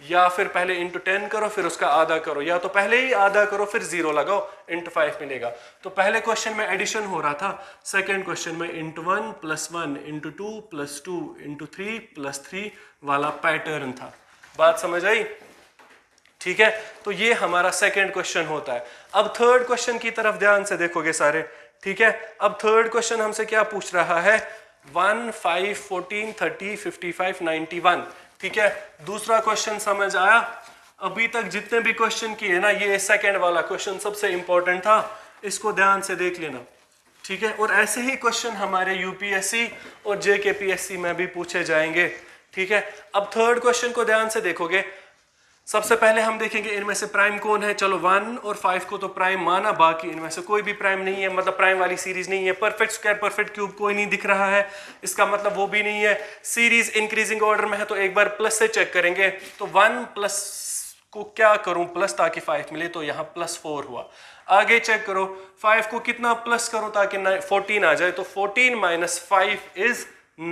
या फिर पहले इंटू 10 करो फिर उसका आधा करो, या तो पहले ही आधा करो फिर 0 लगाओ, इंटू 5 मिलेगा। तो पहले क्वेश्चन में एडिशन हो रहा था, सेकंड क्वेश्चन में इंटू 1 + 1 इंटू 2 + 2 इंटू 3 + 3 वाला पैटर्न था। बात समझ आई? ठीक है, तो ये हमारा सेकंड क्वेश्चन होता है। अब थर्ड क्वेश्चन की तरफ ध्यान से देखोगे सारे। ठीक है, अब थर्ड क्वेश्चन हमसे क्या पूछ रहा है, 1 5 14 30 55 91। ठीक है, दूसरा क्वेश्चन समझ आया? अभी तक जितने भी क्वेश्चन किए ना, ये सेकंड वाला क्वेश्चन सबसे इंपॉर्टेंट था, इसको ध्यान से देख लेना। ठीक है, और ऐसे ही क्वेश्चन हमारे यूपीएससी और जेकेपीएससी में भी पूछे जाएंगे। ठीक है, अब थर्ड क्वेश्चन को ध्यान से देखोगे। सबसे पहले हम देखेंगे इनमें से प्राइम कौन है। चलो 1 और 5 को तो प्राइम माना, बाकी इनमें से कोई भी प्राइम नहीं है, मतलब प्राइम वाली सीरीज नहीं है। परफेक्ट स्क्वायर, परफेक्ट क्यूब कोई नहीं दिख रहा है, इसका मतलब वो भी नहीं है। सीरीज इंक्रीजिंग ऑर्डर में है तो एक बार प्लस से चेक करेंगे। तो 1 प्लस को क्या करूं प्लस ताकि 5 मिले, तो यहाँ +4 हुआ। आगे चेक करो 5 को कितना प्लस करो ताकि 14 आ जाए, तो 14 - 5 =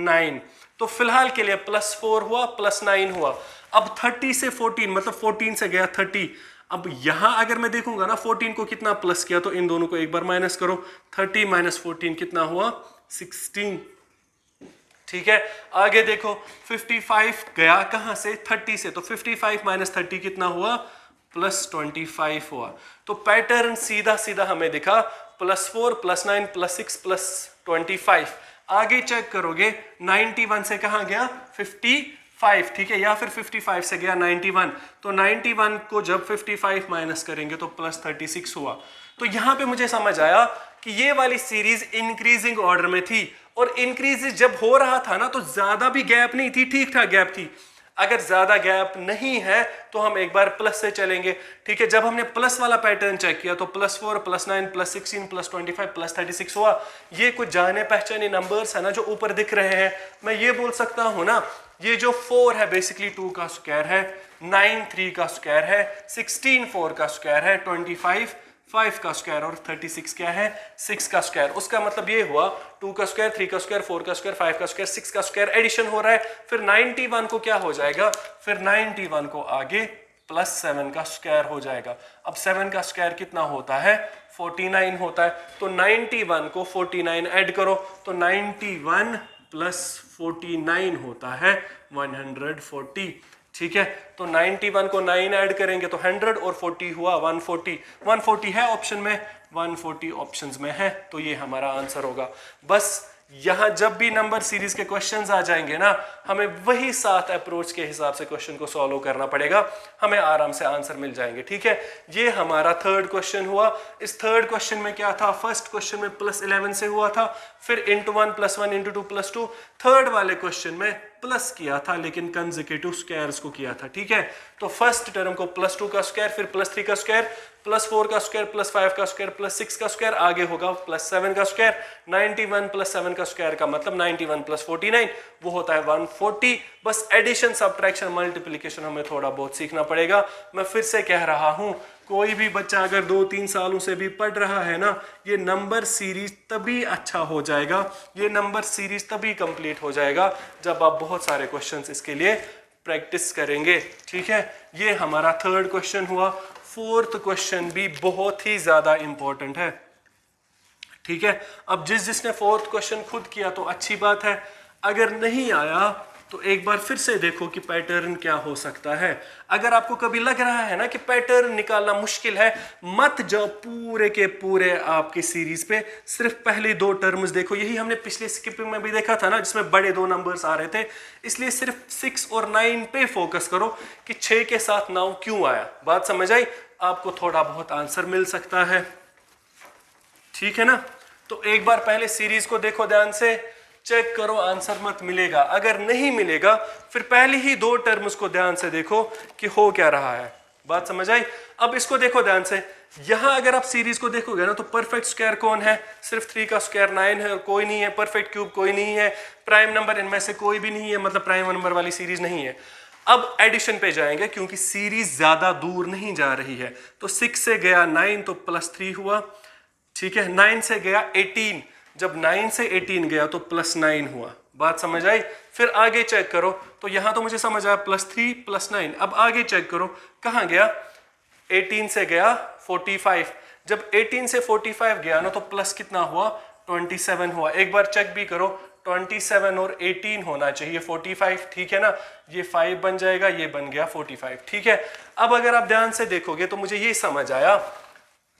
9। तो फिलहाल के लिए +4 हुआ, +9 हुआ। अब 30 से 14 मतलब 14 से गया 30। अब यहां अगर मैं देखूंगा ना 14 को कितना प्लस किया, तो इन दोनों को एक बार माइनस करो। 30 - 14 कितना हुआ, 16। ठीक है, आगे देखो 55 गया कहां से, 30 से, तो 55 - 30 कितना हुआ, +25 हुआ। तो पैटर्न सीधा सीधा हमें दिखा, +4 +9 +6 +25। आगे चेक करोगे 91 से कहां गया, 55। ठीक है, या फिर 55 से गया 91, तो 91 को जब 55 माइनस करेंगे तो +36 हुआ। तो यहां पे मुझे समझ आया कि ये वाली सीरीज इंक्रीजिंग ऑर्डर में थी, और इंक्रीज जब हो रहा था ना तो ज्यादा भी गैप नहीं थी, ठीक ठाक गैप थी। अगर ज्यादा गैप नहीं है तो हम एक बार प्लस से चलेंगे। ठीक है, जब हमने प्लस वाला पैटर्न चेक किया तो +4 +9 +16 +25 +36 हुआ। ये कुछ जाने पहचाने नंबर्स है ना जो ऊपर दिख रहे हैं। मैं ये बोल सकता हूं ना, ये जो 4 है बेसिकली 2 का स्क्वायर है, 9 3 का स्क्वायर है, 16 4 का स्क्वायर है, 25 5 का स्क्वायर, और 36 क्या है, 6 का स्क्वायर। उसका मतलब ये हुआ 2 का स्क्वायर, 3 का स्क्वायर, 4 का स्क्वायर, 5 का स्क्वायर, 6 का स्क्वायर एडिशन हो रहा है। फिर 91 को क्या हो जाएगा, फिर 91 को आगे +7 का स्क्वायर हो जाएगा। अब 7 का स्क्वायर कितना होता है, 49 होता है। तो 91 को 49 ऐड करो, तो 91 + 49 होता है 140। ठीक है, तो 91 को 9 ऐड करेंगे तो 100, और 40 हुआ 140। 140 है ऑप्शन में, 140 ऑप्शंस में है, तो ये हमारा आंसर होगा। बस यहां जब भी नंबर सीरीज के क्वेश्चंस आ जाएंगे ना, हमें वही 7 अप्रोच के हिसाब से क्वेश्चन को सॉल्व करना पड़ेगा, हमें आराम से आंसर मिल जाएंगे। ठीक है, ये हमारा थर्ड क्वेश्चन हुआ। इस थर्ड क्वेश्चन में क्या था, फर्स्ट क्वेश्चन में +11 से हुआ था, फिर इंटू 1 + 1 इंटू 2 + 2। थर्ड वाले क्वेश्चन में प्लस किया था लेकिन कंसेक्यूटिव स्क्वायर्स को किया था। ठीक है, तो फर्स्ट टर्म को +2 का स्क्वायर, फिर +3 का स्क्वायर, +4 का स्क्वायर, +5 का स्क्वायर, +6 का स्क्वायर, आगे होगा +7 का स्क्वायर। 91 + 7 का स्क्वायर का मतलब 91 + 49, वो होता है 140। बस एडिशन, सब्ट्रैक्शन, मल्टीप्लिकेशन हमें थोड़ा बहुत सीखना पड़ेगा। मैं फिर से कह रहा हूं, कोई भी बच्चा अगर 2-3 सालों से भी पढ़ रहा है ना, ये नंबर सीरीज तभी अच्छा हो जाएगा, ये नंबर सीरीज तभी कंप्लीट हो जाएगा जब आप बहुत सारे क्वेश्चंस इसके लिए प्रैक्टिस करेंगे। ठीक है, ये हमारा थर्ड क्वेश्चन हुआ। फोर्थ क्वेश्चन भी बहुत ही ज्यादा इंपॉर्टेंट है। ठीक है, अब जिसने फोर्थ क्वेश्चन खुद किया तो अच्छी बात है, अगर नहीं आया तो एक बार फिर से देखो कि पैटर्न क्या हो सकता है। अगर आपको कभी लग रहा है ना कि पैटर्न निकालना मुश्किल है, मत जाओ पूरे के पूरे आपकी सीरीज पे, सिर्फ पहले दो टर्म्स देखो। यही हमने पिछले स्किपिंग में भी देखा था ना, जिसमें बड़े दो नंबर्स आ रहे थे। इसलिए सिर्फ 6 और 9 पे फोकस करो कि 6 के साथ 9 क्यों आया। बात समझ आई? आपको थोड़ा बहुत आंसर मिल सकता है। ठीक है ना, तो एक बार पहले सीरीज को देखो ध्यान से, चेक करो, आंसर मत मिलेगा। अगर नहीं मिलेगा फिर पहले ही दो टर्म्स को ध्यान से देखो कि हो क्या रहा है। बात समझ आई? अब इसको देखो ध्यान से, यहां अगर आप सीरीज को देखोगे ना तो परफेक्ट स्क्वायर कौन है? सिर्फ 3 का स्क्वायर 9 है और कोई नहीं है। परफेक्ट क्यूब कोई नहीं है। प्राइम नंबर इनमें से कोई भी नहीं है, मतलब प्राइम नंबर वाली सीरीज नहीं है। अब एडिशन पे जाएंगे क्योंकि सीरीज ज्यादा दूर नहीं जा रही है। तो 6 से गया 9 तो +3 हुआ। ठीक है, 9 से गया 18, जब 9 से 18 गया तो +9 हुआ। बात समझ आई? फिर आगे चेक करो, तो यहां तो मुझे समझ आया +3 +9। अब आगे चेक करो, कहां गया? 18 से गया 45, जब 18 से 45 गया ना तो प्लस कितना हुआ? 27 हुआ। एक बार चेक भी करो, 27 और 18 होना चाहिए 45। ठीक है ना, ये 5 बन जाएगा, ये बन गया 45। ठीक है, अब अगर आप ध्यान से देखोगे तो मुझे ये समझ आया।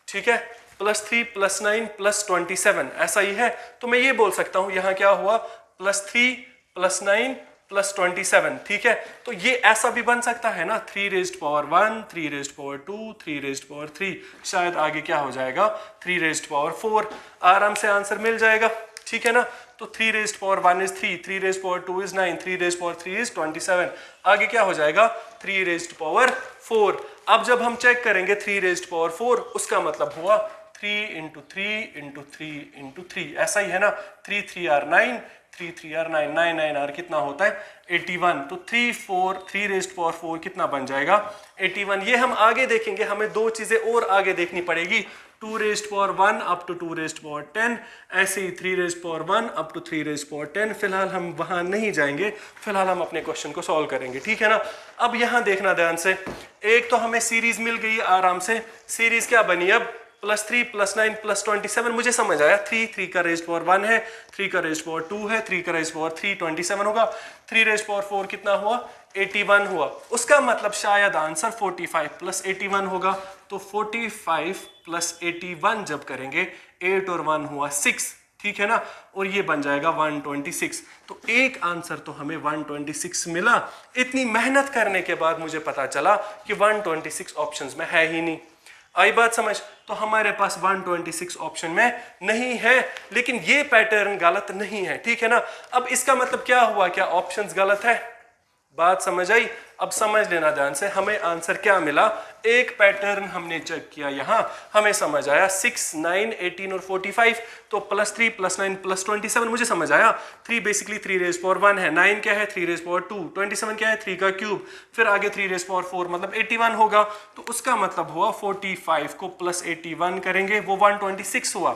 ठीक है, +3 +9 +27 ऐसा ही है। तो मैं ये बोल सकता हूं यहां क्या हुआ? +3 +9 +27। ठीक है, तो ये ऐसा भी बन सकता है ना, 3⁻1 3⁻2 3⁻3। शायद आगे क्या हो जाएगा? 3⁻4। आराम से आंसर मिल जाएगा। ठीक है ना, तो 3⁻1 इज 3, 3⁻2 इज 9, 3⁻3 इज 27। आगे क्या हो जाएगा? 3⁻4। अब जब हम चेक करेंगे 3⁻4, उसका मतलब हुआ 3 × 3 × 3 × 3। ऐसा ही है ना, 3 3 आर 9, 3 3 आर 9, 9 9 आर कितना होता है? 81। तो 3⁻4 कितना बन जाएगा? 81। ये हम आगे देखेंगे, हमें दो चीजें और आगे देखनी पड़ेगी, 2⁻1 अप टू 2⁻10, ऐसे ही 3⁻1 अप टू 3⁻10। फिलहाल हम वहां नहीं जाएंगे, फिलहाल हम अपने क्वेश्चन को सॉल्व करेंगे। ठीक है ना, अब यहां देखना ध्यान से, एक तो हमें सीरीज मिल गई आराम से। सीरीज क्या बनी अब? +3 +9 +27। मुझे समझ आया, 3 का रेज़ पावर 1 है, 3 का रेज़ पावर 2 है, 3 का रेज़ पावर 3 27 होगा। 3⁻4 कितना हुआ? 81 हुआ। उसका मतलब शायद आंसर 45 + 81 होगा। तो 45 + 81 जब करेंगे, 8 और 1 हुआ 6। ठीक है ना, और ये बन जाएगा 126। तो एक आंसर तो हमें 126 मिला। इतनी मेहनत करने के बाद मुझे पता चला कि 126 ऑप्शंस में है ही नहीं। आई बात समझ? तो हमारे पास 126 ऑप्शन में नहीं है, लेकिन ये पैटर्न गलत नहीं है। ठीक है ना, अब इसका मतलब क्या हुआ? क्या ऑप्शंस गलत है? बात समझ आई? अब समझ लेना ध्यान से, हमें आंसर क्या मिला? एक पैटर्न हमने चेक किया, यहां हमें समझ आया 6 9 18 और 45। तो +3 +9 +27 मुझे समझ आया। 3 बेसिकली 3⁻1 है, 9 क्या है? 3⁻2, 27 क्या है? 3 का क्यूब, फिर आगे 3⁻4 मतलब 81 होगा। तो उसका मतलब हुआ 45 को +81 करेंगे, वो 126 हुआ।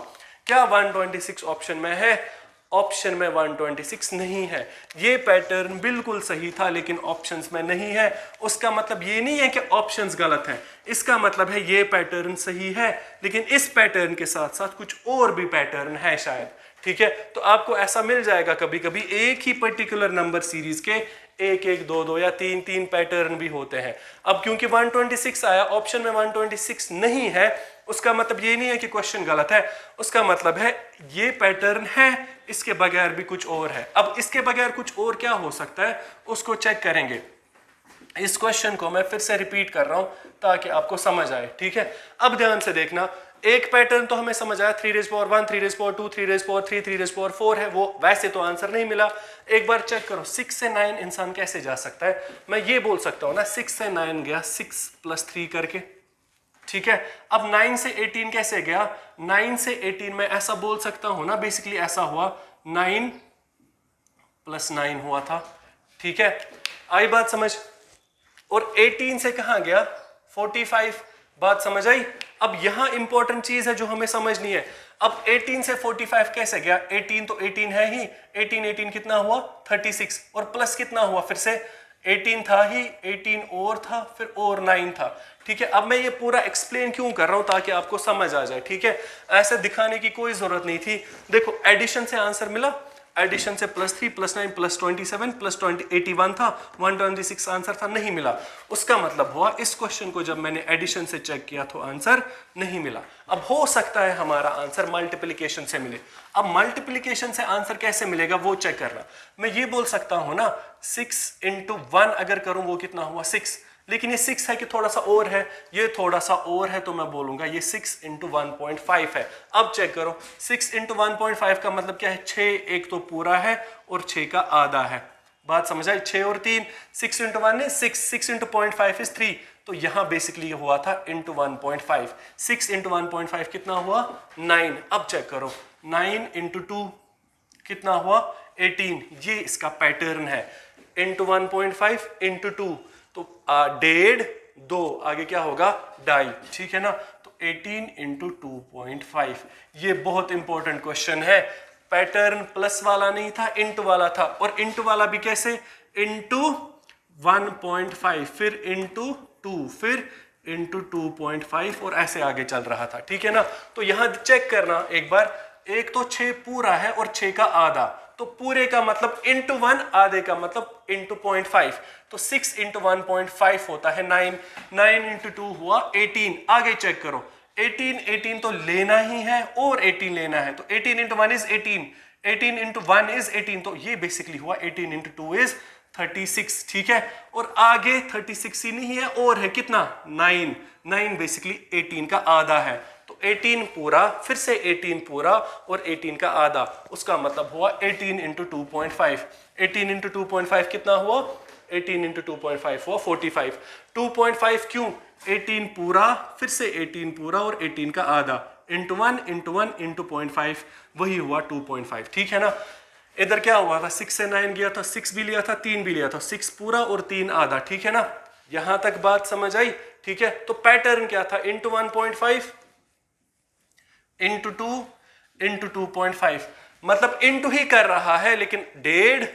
क्या 126 ऑप्शन में है? ऑप्शन में 126 नहीं है। ये पैटर्न बिल्कुल सही था, लेकिन ऑप्शंस में नहीं है। उसका मतलब ये नहीं है कि ऑप्शंस गलत हैं, इसका मतलब है ये पैटर्न सही है, लेकिन इस पैटर्न के साथ साथ कुछ और भी पैटर्न है शायद। ठीक है, तो आपको ऐसा मिल जाएगा कभी कभी एक ही पर्टिकुलर नंबर सीरीज के 1 1 2 2 या 3 3 पैटर्न भी होते हैं। अब क्योंकि 126 आया, ऑप्शन में 126 नहीं है, उसका मतलब ये नहीं है कि क्वेश्चन गलत है। उसका मतलब है ये पैटर्न है, इसके बगैर भी कुछ और है। अब इसके बगैर कुछ और क्या हो सकता है, उसको चेक करेंगे। इस क्वेश्चन को मैं फिर से रिपीट कर रहा हूं ताकि आपको समझ आए। ठीक है, अब ध्यान से देखना, एक पैटर्न तो हमें समझ आया, 3⁻1 3⁻2 3⁻3 3⁻4 है, वो वैसे तो आंसर नहीं मिला। एक बार चेक करो 6 से 9 इंसान कैसे जा सकता है। मैं ये बोल सकता हूं ना, 6 से 9 गया 6 + 3 करके। ठीक है, अब 9 से 18 कैसे गया? 9 से 18 में ऐसा बोल सकता हूं ना, बेसिकली ऐसा हुआ 9 + 9 हुआ था। ठीक है, आई बात समझ? और 18 से कहां गया? 45। बात समझ आई? अब यहां इंपॉर्टेंट चीज है जो हमें समझनी है। अब 18 से 45 कैसे गया? 18 तो 18 है ही, 18 18 कितना हुआ? 36, और प्लस कितना हुआ? फिर से 18 था ही, 18 और था, फिर और 9 था। ठीक है, अब मैं ये पूरा एक्सप्लेन क्यों कर रहा हूं, ताकि आपको समझ आ जाए। ठीक है, ऐसे दिखाने की कोई जरूरत नहीं थी। देखो एडिशन से आंसर मिला, एडिशन से +3 +9 +27 +20 81 था, 126 आंसर था, नहीं मिला। उसका मतलब हुआ इस क्वेश्चन को जब मैंने एडिशन से चेक किया तो आंसर नहीं मिला। अब हो सकता है हमारा आंसर मल्टीप्लिकेशन से मिले। अब मल्टीप्लिकेशन से आंसर कैसे मिलेगा वो चेक करना। मैं ये बोल सकता हूं ना 6 × 1 अगर करूं वो कितना हुआ 6, लेकिन ये 6 है कि थोड़ा सा और है, ये थोड़ा सा और है, तो मैं बोलूंगा ये 6 × 1.5 है। अब चेक करो 6 × 1.5 का मतलब क्या है, 6 एक तो पूरा है और 6 का आधा है। बात समझ आई, 6 और 3, 6 × 1 है 6, 6 × 0.5 इज 3, तो यहां बेसिकली ये हुआ था × 1.5। 6 × 1.5 कितना हुआ 9। अब चेक करो 9 × 2 कितना हुआ 18, ये इसका पैटर्न है। × 1.5 × 2 तो 1.5, 2 आगे क्या होगा 2.5, ठीक है ना। तो 18 × 2.5, ये बहुत इंपॉर्टेंट क्वेश्चन है। पैटर्न प्लस वाला नहीं था, इंटू वाला था, और इंटू वाला भी कैसे, इंटू 1.5 फिर इंटू 2 फिर इंटू 2.5 और ऐसे आगे चल रहा था। ठीक है ना, तो यहां चेक करना एक बार, एक तो 6 पूरा है और 6 का आधा, तो पूरे का मतलब इंटू 1, आधे का मतलब इंटू 0.5, तो 6 × 1.5 होता है 9, 9 × 2 हुआ 18। आगे चेक करो 18, 18 तो लेना ही है और 18 लेना है, तो 18 × 1 इज 18, 18 × 1 इज 18, तो ये बेसिकली हुआ 18 × 2 इज 36। ठीक है, और आगे 36 ही नहीं है और है कितना 9, 9 बेसिकली 18 का आधा है, तो 18 पूरा, फिर से 18 पूरा और 18 का आधा, उसका मतलब हुआ 18 × 2.5। 18 × 2.5 कितना हुआ, 18 × 2.5 हुआ 45। 2.5 क्यों, 18 पूरा, फिर से 18 पूरा और 18 का आधा, × 1 × 1 × 0.5, वही हुआ 2.5। ठीक है ना, इधर क्या हुआ था 6 से 9 गया था, 6 भी लिया था 3 भी लिया था, 6 पूरा और 3 आधा। ठीक है ना, यहां तक बात समझ आई। ठीक है, तो पैटर्न क्या था, × 1.5 × 2 × 2.5, मतलब इंटू ही कर रहा है, लेकिन 1.5,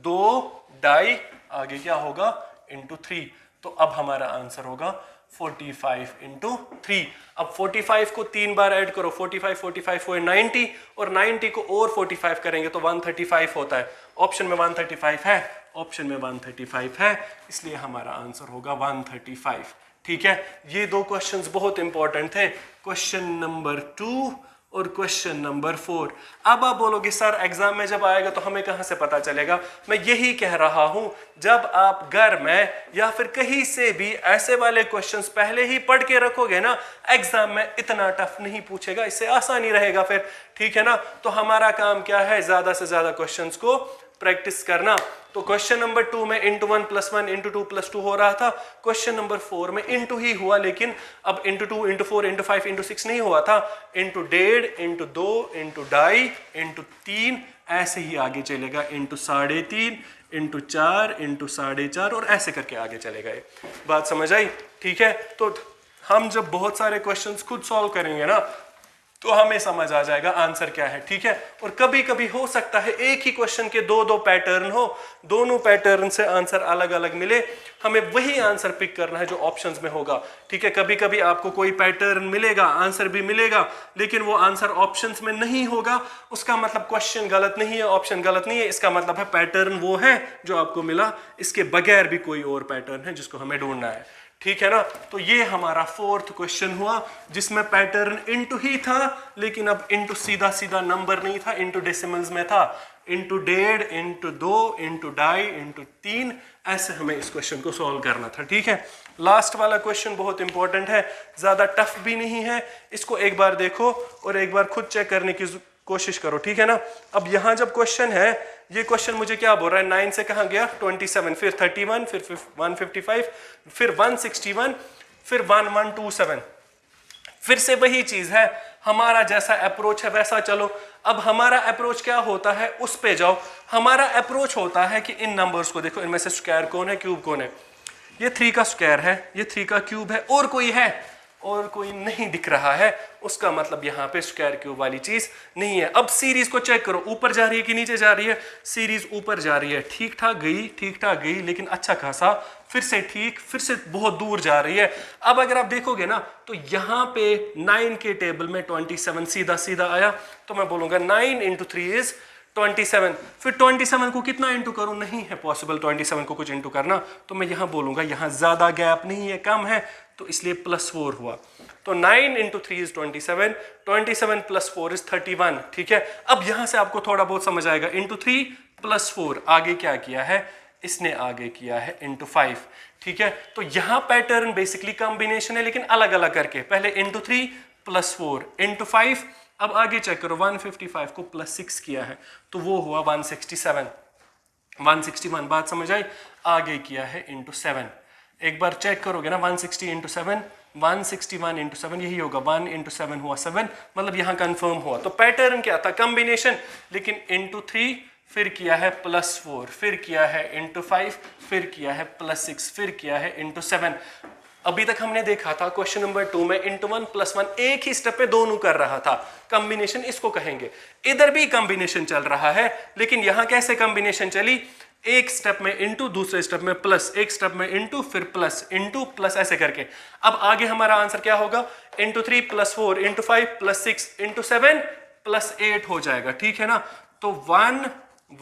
2, 2.5, आगे क्या होगा × 3, तो अब हमारा आंसर होगा 45 × 3। अब 45 को 3 बार ऐड करो, 45 45 हुए 90, और 90 को और 45 करेंगे तो 135 होता है। ऑप्शन में 135 है, ऑप्शन में 135 है, इसलिए हमारा आंसर होगा 135। ठीक है, ये दो क्वेश्चंस बहुत इंपॉर्टेंट थे, क्वेश्चन नंबर 2 और क्वेश्चन नंबर 4। अब आप बोलोगे सर एग्जाम में जब आएगा तो हमें कहां से पता चलेगा। मैं यही कह रहा हूं, जब आप घर में या फिर कहीं से भी ऐसे वाले क्वेश्चंस पहले ही पढ़ के रखोगे ना, एग्जाम में इतना टफ नहीं पूछेगा, इससे आसानी रहेगा फिर। ठीक है ना, तो हमारा काम क्या है, ज्यादा से ज्यादा क्वेश्चंस को प्रैक्टिस करना। तो क्वेश्चन नंबर 2 में × 1 + 1 × 2 + 2 हो रहा था, क्वेश्चन नंबर 4 में इंटू ही हुआ, लेकिन अब × 2 × 4 × 5 × 6 नहीं हुआ था, × 1.5 × 2 × 2.5 × 3, ऐसे ही आगे चलेगा, × 3.5 × 4 × 4.5 और ऐसे करके आगे चलेगा। बात समझ आई। ठीक है, तो हम जब बहुत सारे क्वेश्चंस खुद सॉल्व करेंगे ना तो हमें समझ आ जाएगा आंसर क्या है। ठीक है, और कभी कभी हो सकता है एक ही क्वेश्चन के दो पैटर्न हो, दोनों पैटर्न से आंसर अलग अलग मिले, हमें वही आंसर पिक करना है जो ऑप्शंस में होगा। ठीक है, कभी कभी आपको कोई पैटर्न मिलेगा, आंसर भी मिलेगा, लेकिन वो आंसर ऑप्शंस में नहीं होगा, उसका मतलब क्वेश्चन गलत नहीं है, ऑप्शन गलत नहीं है, इसका मतलब है पैटर्न वो है जो आपको मिला, इसके बगैर भी कोई और पैटर्न है जिसको हमें ढूंढना है। ठीक है ना, तो ये हमारा 4th क्वेश्चन हुआ जिसमें पैटर्न इंटू ही था, लेकिन अब इंटू सीधा सीधा नंबर नहीं था, इंटू डेसिमल्स में था, × 1.5 × 2 × 2.5 × 3, ऐसे हमें इस क्वेश्चन को सॉल्व करना था। ठीक है, लास्ट वाला क्वेश्चन बहुत इंपॉर्टेंट है, ज्यादा टफ भी नहीं है, इसको एक बार देखो और एक बार खुद चेक करने की कोशिश करो। ठीक है ना, अब यहां जब क्वेश्चन है, ये क्वेश्चन मुझे क्या बोल रहा है, 9 से कहां गया 27, फिर 31, फिर 155, फिर 161, फिर 1127, फिर से वही चीज है, हमारा जैसा अप्रोच है वैसा चलो। अब हमारा अप्रोच क्या होता है उस पे जाओ। हमारा अप्रोच होता है कि इन नंबर्स को देखो, इनमें से स्क्वायर कौन है, क्यूब कौन है, ये 3 का स्क्वायर है, ये 3 का क्यूब है, और कोई है और कोई नहीं दिख रहा है, उसका मतलब यहाँ पे स्क्वायर क्यूब वाली चीज नहीं है। अब सीरीज को चेक करो, ऊपर जा रही है कि नीचे जा रही है? सीरीज ऊपर जा रही है, ठीक ठाक गई, लेकिन अच्छा खासा, फिर से ठीक, फिर से बहुत दूर जा रही है। अब अगर आप देखोगे ना तो यहाँ पे 9 के टेबल में 27 सीधा सीधा आया, तो मैं बोलूंगा 9 इंटू 3 इज 27। फिर 27 को कितना इंटू करूं? नहीं है पॉसिबल 27 को कुछ इंटू करना, तो मैं यहां बोलूंगा यहां ज्यादा गैप नहीं है, कम है, तो इसलिए +4 हुआ। तो 9 इंटू 3 इज 27, 27 + 4 इज 31। ठीक है, अब यहां से आपको थोड़ा बहुत समझ आएगा। इंटू 3 + 4, आगे क्या किया है इसने? आगे किया है इंटू 5। ठीक है, तो यहां पैटर्न बेसिकली कॉम्बिनेशन है, लेकिन अलग अलग करके। पहले इंटू 3 + 4 इंटू 5, अब आगे चेक करो, 155 को +6 किया है तो वो हुआ 167, 161। बात समझ आई? आगे किया है इंटू 7, एक बार चेक करोगे ना, 160 इंटू 7, 161 इंटू 7, यही होगा, 1 इंटू 7 हुआ 7, मतलब यहां कंफर्म हुआ। तो पैटर्न क्या था? कॉम्बिनेशन, लेकिन इंटू 3, फिर किया है +4, फिर किया है इंटू 5, फिर किया है +6, फिर किया है इंटू 7। अभी तक हमने देखा था क्वेश्चन नंबर 2 में इंटू 1 + 1 एक ही स्टेप पे दोनों कर रहा था, कॉम्बिनेशन इसको कहेंगे। इधर भी कॉम्बिनेशन चल रहा है, लेकिन यहां कैसे कॉम्बिनेशन चली? एक स्टेप में इंटू, दूसरे स्टेप में प्लस, एक स्टेप में इंटू, फिर प्लस, इंटू, प्लस, ऐसे करके। अब आगे हमारा आंसर क्या होगा? इंटू 3 + 4 इंटू 5 + 6 इंटू 7 + 8 हो जाएगा। ठीक है ना, तो 1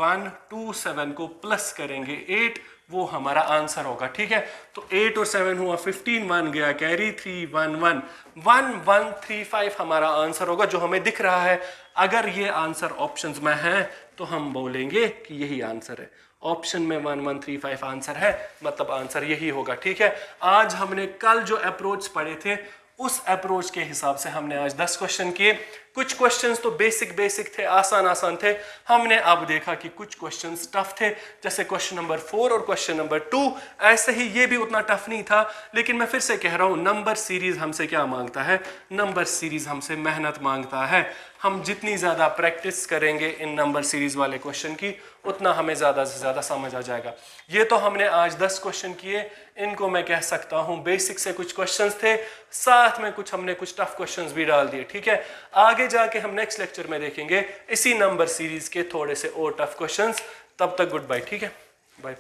1 2 7 को प्लस करेंगे 8, वो हमारा आंसर होगा। ठीक है, तो 8 और 7 हुआ 15, 1 गया कैरी, 3 1 1 1 1 3 5 हमारा आंसर होगा, जो हमें दिख रहा है। अगर ये आंसर ऑप्शंस में है तो हम बोलेंगे कि यही आंसर है। ऑप्शन में 1 1 3 5 आंसर है, मतलब आंसर यही होगा। ठीक है, आज हमने कल जो अप्रोच पढ़े थे उस अप्रोच के हिसाब से हमने आज 10 क्वेश्चन किए। कुछ क्वेश्चंस तो बेसिक थे, आसान थे। हमने अब देखा कि कुछ क्वेश्चंस टफ थे, जैसे क्वेश्चन नंबर 4 और क्वेश्चन नंबर 2। ऐसे ही ये भी उतना टफ नहीं था, लेकिन मैं फिर से कह रहा हूं, नंबर सीरीज हमसे क्या मांगता है? नंबर सीरीज हमसे मेहनत मांगता है। हम जितनी ज्यादा प्रैक्टिस करेंगे इन नंबर सीरीज वाले क्वेश्चन की, उतना हमें ज्यादा से ज्यादा समझ आ जाएगा। ये तो हमने आज 10 क्वेश्चन किए, इनको मैं कह सकता हूं बेसिक से कुछ क्वेश्चंस थे, साथ में हमने कुछ टफ क्वेश्चंस भी डाल दिए। ठीक है, आगे जाके हम नेक्स्ट लेक्चर में देखेंगे इसी नंबर सीरीज के थोड़े से और टफ क्वेश्चंस। तब तक गुड बाय। ठीक है, बाय।